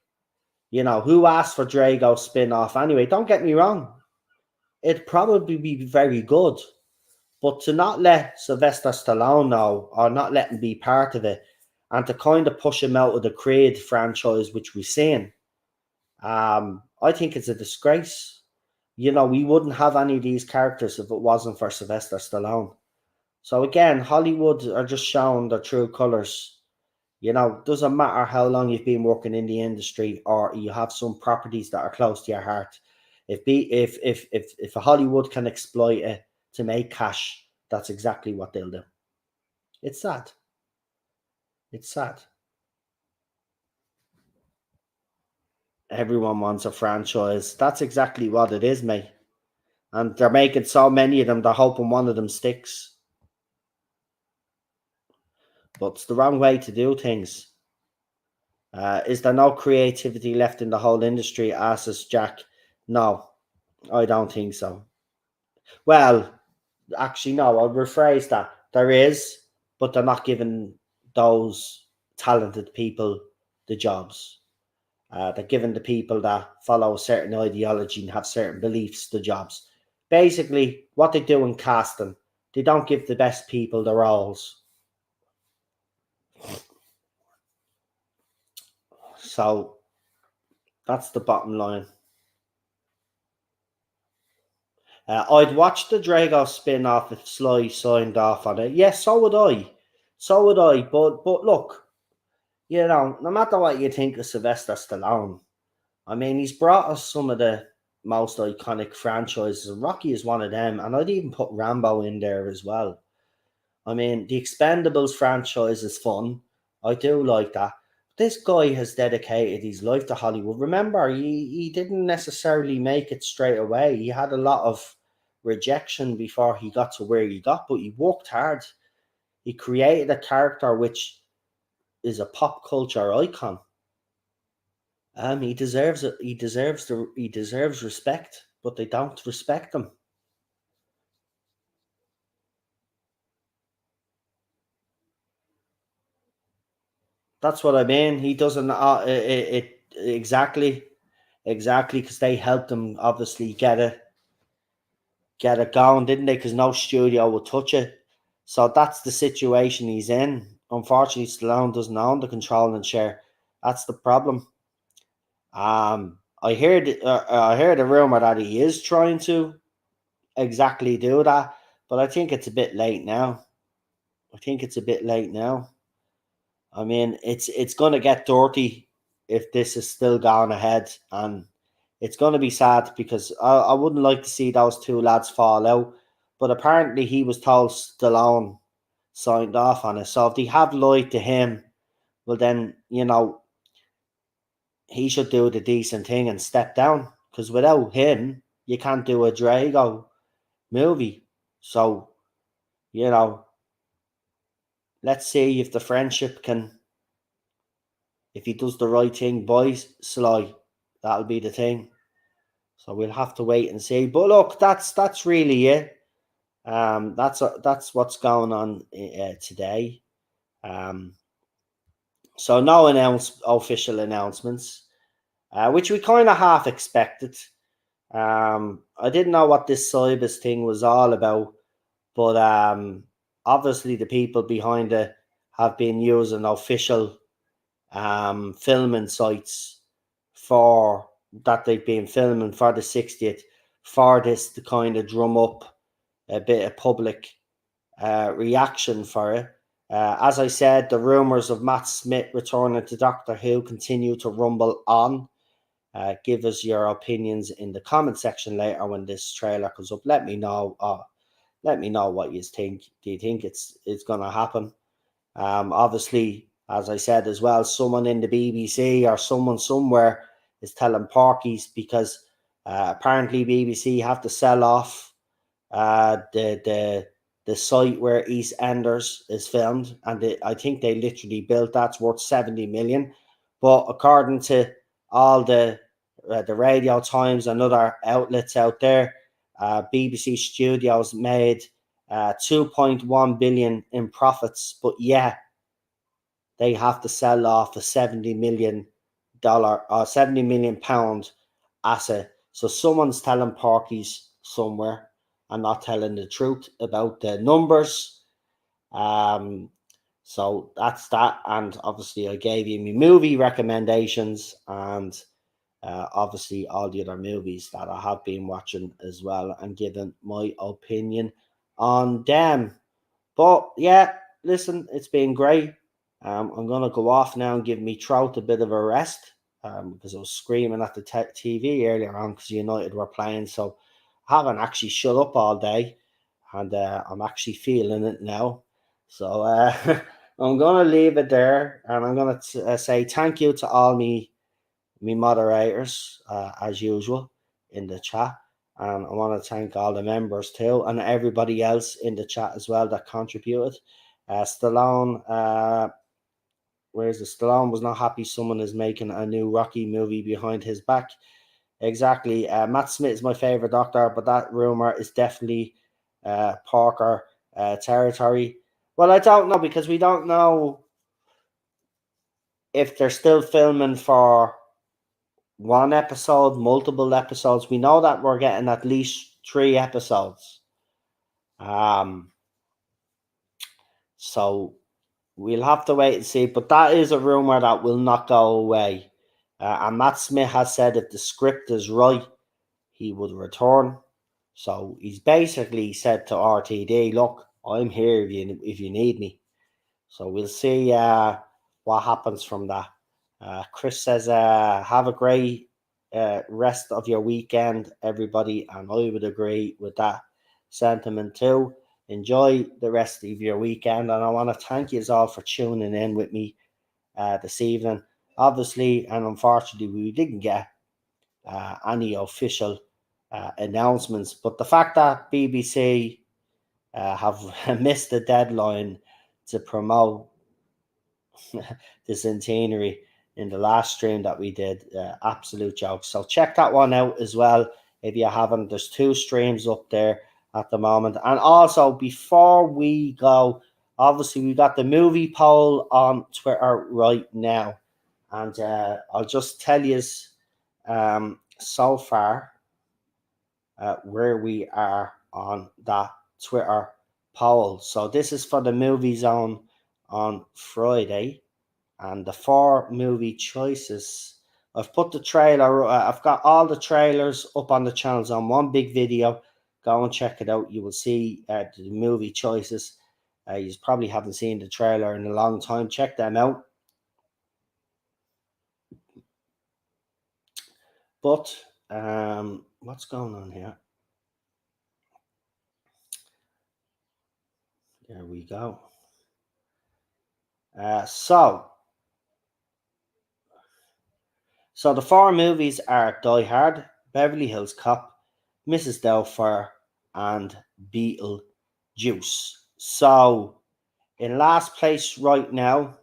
you know, who asked for Drago spin-off anyway? Don't get me wrong. It'd probably be very good. But to not let Sylvester Stallone know, or not let him be part of it, and to kind of push him out of the Creed franchise, which we've seen, I think it's a disgrace. You know, we wouldn't have any of these characters if it wasn't for Sylvester Stallone. So again, Hollywood are just showing their true colors. You know, doesn't matter how long you've been working in the industry or you have some properties that are close to your heart. If a Hollywood can exploit it to make cash, that's exactly what they'll do. It's sad. It's sad. Everyone wants a franchise. That's exactly what it is, mate. And they're making so many of them, they're hoping one of them sticks. But it's the wrong way to do things. Is there no creativity left in the whole industry? Asks Jack. No, I don't think so. Well, actually, no, I'll rephrase that. There is, but they're not giving those talented people the jobs. They're giving the people that follow a certain ideology and have certain beliefs the jobs. Basically, what they do in casting, they don't give the best people the roles. So that's the bottom line. I'd watch the Drago spin-off if Sly signed off on it. Yes, so would I. So would I. But look, you know, no matter what you think of Sylvester Stallone, I mean, he's brought us some of the most iconic franchises, and Rocky is one of them. And I'd even put Rambo in there as well. I mean, the Expendables franchise is fun. I do like that. This guy has dedicated his life to Hollywood. Remember, he didn't necessarily make it straight away. He had a lot of rejection before he got to where he got, but he worked hard. He created a character which is a pop culture icon. He deserves it. He deserves respect, but they don't respect him. That's what I mean. He doesn't. Exactly, because they helped him obviously get it going, didn't they? Because no studio would touch it. So that's the situation he's in. Unfortunately, Stallone doesn't own the controlling share. That's the problem. I heard a rumor that he is trying to exactly do that, but I think it's a bit late now. I mean, it's going to get dirty if this is still going ahead, and it's going to be sad because I wouldn't like to see those two lads fall out. But apparently, he was told Stallone signed off on it. So if they have lied to him, well, then he should do the decent thing and step down. Because without him, you can't do a Drago movie. So let's see if the friendship can. If he does the right thing, boys, Sly, that'll be the thing. So we'll have to wait and see. But look, that's really it. That's what's going on today. So no official announcements, which we kind of half expected. I didn't know what this Soybeans thing was all about, but obviously the people behind it have been using official filming sites for that they've been filming for the 60th for this to kind of drum up a bit of public reaction for it. As I said, the rumours of Matt Smith returning to Doctor Who continue to rumble on. Give us your opinions in the comment section later when this trailer comes up. Let me know. Let me know what you think. Do you think it's going to happen? Obviously, as I said as well, someone in the BBC or someone somewhere is telling porkies because apparently BBC have to sell off the site where Eastenders is filmed, and I think they literally built that's worth 70 million. But according to all the Radio Times and other outlets out there, BBC Studios made 2.1 billion in profits, but yeah, they have to sell off a $70 million or 70 million pound asset. So someone's telling porkies somewhere and not telling the truth about the numbers. So that's that. And obviously, I gave you my movie recommendations and obviously all the other movies that I have been watching as well and given my opinion on them. But yeah, listen, it's been great. I'm going to go off now and give me throat a bit of a rest because I was screaming at the TV earlier on because United were playing. So I haven't actually shut up all day and I'm actually feeling it now. So I'm going to leave it there and I'm going to say thank you to all me moderators as usual in the chat. And I want to thank all the members too and everybody else in the chat as well that contributed. Stallone, whereas the Stallone was not happy someone is making a new Rocky movie behind his back. Exactly. Matt Smith is my favorite Doctor, but that rumor is definitely Parker territory. Well, I don't know because we don't know if they're still filming for one episode, multiple episodes. We know that we're getting at least 3 episodes. So we'll have to wait and see. But that is a rumor that will not go away. And Matt Smith has said if the script is right, he would return. So he's basically said to RTD, look, I'm here if you need me. So we'll see what happens from that. Chris says, have a great rest of your weekend, everybody. And I would agree with that sentiment too. Enjoy the rest of your weekend. And I want to thank you all for tuning in with me this evening. Obviously, and unfortunately, we didn't get any official announcements. But the fact that BBC have missed the deadline to promote the centenary in the last stream that we did, absolute joke. So check that one out as well if you haven't. There's 2 streams up there at the moment. And also, before we go, obviously we got the movie poll on Twitter right now, and I'll just tell you so far where we are on that Twitter poll. So this is for the movie zone on Friday, and the 4 movie choices. I've put the trailer. I've got all the trailers up on the channels on one big video. Go and check it out. You will see the movie choices. You probably haven't seen the trailer in a long time. Check them out. But what's going on here? There we go. So the four movies are Die Hard, Beverly Hills Cop, Mrs. Doubtfire, and Beetlejuice. So in last place right now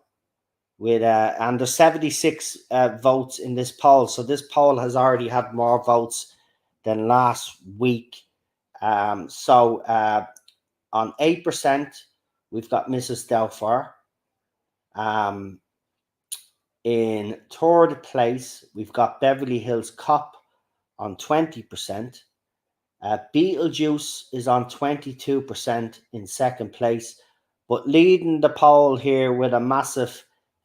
with and there's 76 votes in this poll. So this poll has already had more votes than last week. On 8%, we've got Mrs. Doubtfire. In third place, we've got Beverly Hills Cop on 20%. Beetlejuice is on 22% in second place, but leading the poll here with a massive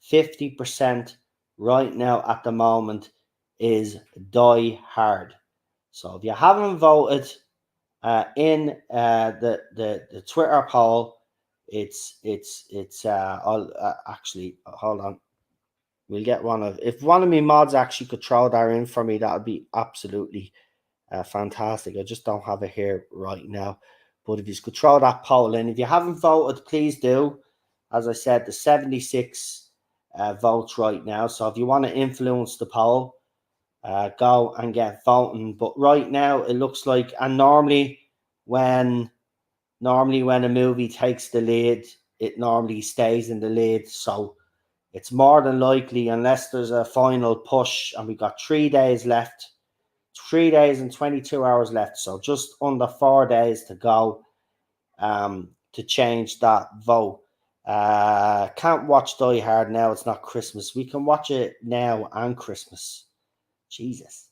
50% right now at the moment is Die Hard. So if you haven't voted in the Twitter poll, I'll actually hold on. We'll get if one of my mods actually could throw that in for me, that would be absolutely fantastic. I just don't have it here right now. But if you could throw that poll in, if you haven't voted, please do. As I said, the 76 votes right now. So if you want to influence the poll, go and get voting. But right now, it looks like, and normally when a movie takes the lead, it normally stays in the lead. So it's more than likely, unless there's a final push, and we've got 3 days left, 3 days and 22 hours left. So just under 4 days to go to change that vote. Can't watch Die Hard now. It's not Christmas. We can watch it now and Christmas. Jesus.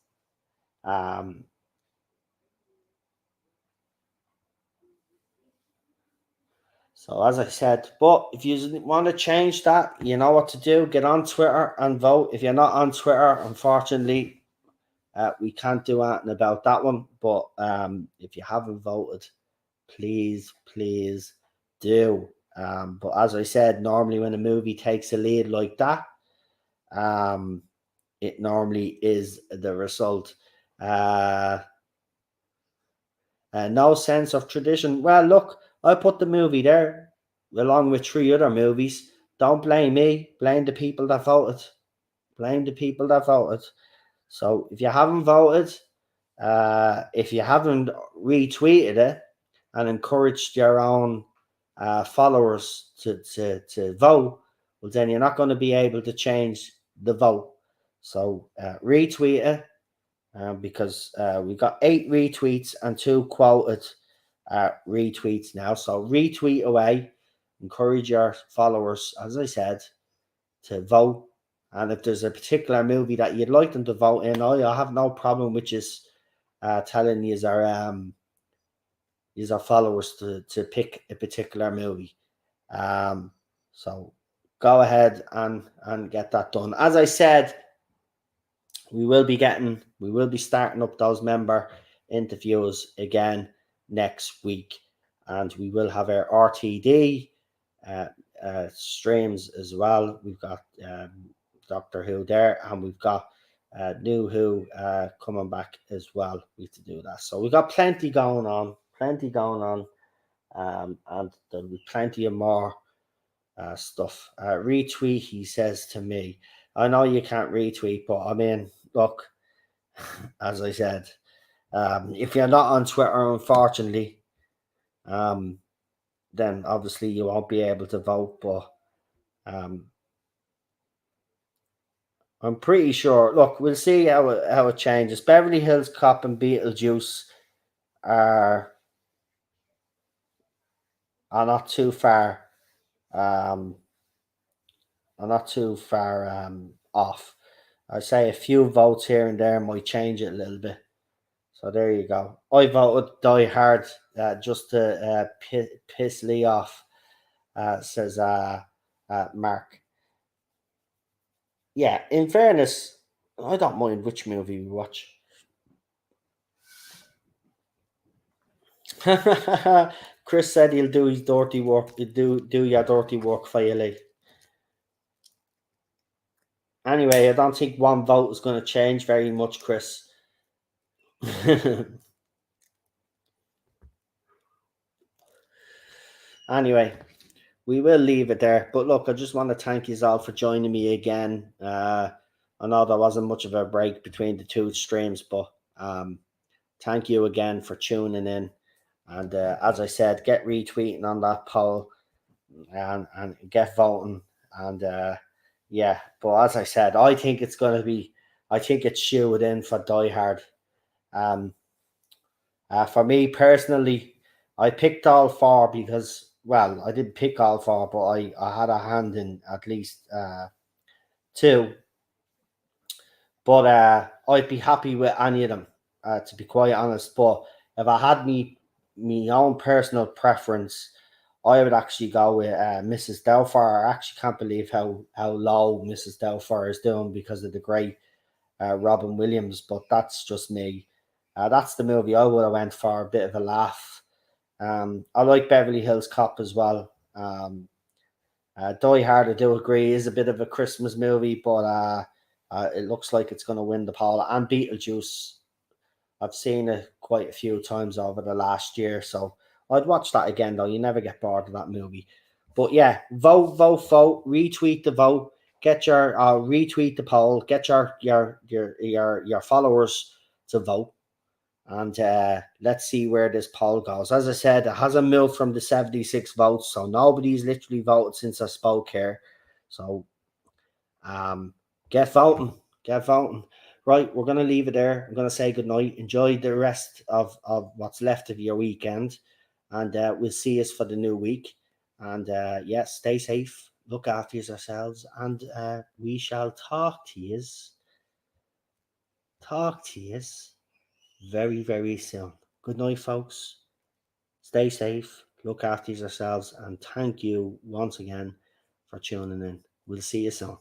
So as I said, but if you want to change that, you know what to do. Get on Twitter and vote. If you're not on Twitter, unfortunately, we can't do anything about that one. But if you haven't voted, please do. But as I said, normally when a movie takes a lead like that, it normally is the result. No sense of tradition. Well, look, I put the movie there along with 3 other movies. Don't blame me. Blame the people that voted. Blame the people that voted. So if you haven't voted, if you haven't retweeted it and encouraged your own followers to vote, well, then you're not going to be able to change the vote. So retweet it. Because we got 8 retweets and 2 quoted retweets now. So retweet away, encourage your followers, as I said, to vote. And if there's a particular movie that you'd like them to vote in, I have no problem with just telling you our followers to pick a particular movie. So go ahead and get that done. As I said, we will be starting up those member interviews again next week, and we will have our RTD streams as well. We've got Doctor Who there, and we've got New Who coming back as well. We have to do that, so we've got plenty going on, and there'll be plenty of more stuff. Retweet, he says to me. I know you can't retweet, but I mean, look, as I said, if you're not on Twitter, unfortunately, then obviously you won't be able to vote. But I'm pretty sure. Look, we'll see how it changes. Beverly Hills Cop and Beetlejuice are not too far. Are not too far off. I say a few votes here and there might change it a little bit. So there you go. I voted Die Hard just to piss Lee off, says Mark. Yeah, in fairness, I don't mind which movie we watch. Chris said he'll do his dirty work. Do your dirty work for you, Lee. Anyway, I don't think one vote is going to change very much, Chris. Anyway, we will leave it there. But look, I just want to thank you all for joining me again. I know there wasn't much of a break between the two streams, but thank you again for tuning in. And as I said, get retweeting on that poll and get voting. And yeah, but as I said, I think it's going to be, I think it's shoed in for Die Hard. For me personally, I picked all four because, well, I didn't pick all four, but I had a hand in at least two. But I'd be happy with any of them, to be quite honest. But if I had me own personal preference, I would actually go with Mrs. Doubtfire. I actually can't believe how low Mrs. Doubtfire is doing because of the great Robin Williams. But that's just me. That's the movie I would have went for, a bit of a laugh. I like Beverly Hills Cop as well. Die Hard, I do agree, is a bit of a Christmas movie, but it looks like it's going to win the poll. And Beetlejuice, I've seen it quite a few times over the last year, so I'd watch that again, though. You never get bored of that movie. But yeah, vote, retweet the vote, get your retweet the poll, get your followers to vote, and let's see where this poll goes. As I said, it hasn't moved from the 76 votes, so nobody's literally voted since I spoke here. So get voting. Right, we're going to leave it there. I'm going to say goodnight. Enjoy the rest of what's left of your weekend. And we'll see us for the new week. And yeah, stay safe. Look after yourselves. And we shall talk to yous very, very soon. Good night, folks. Stay safe. Look after yourselves. And thank you once again for tuning in. We'll see you soon.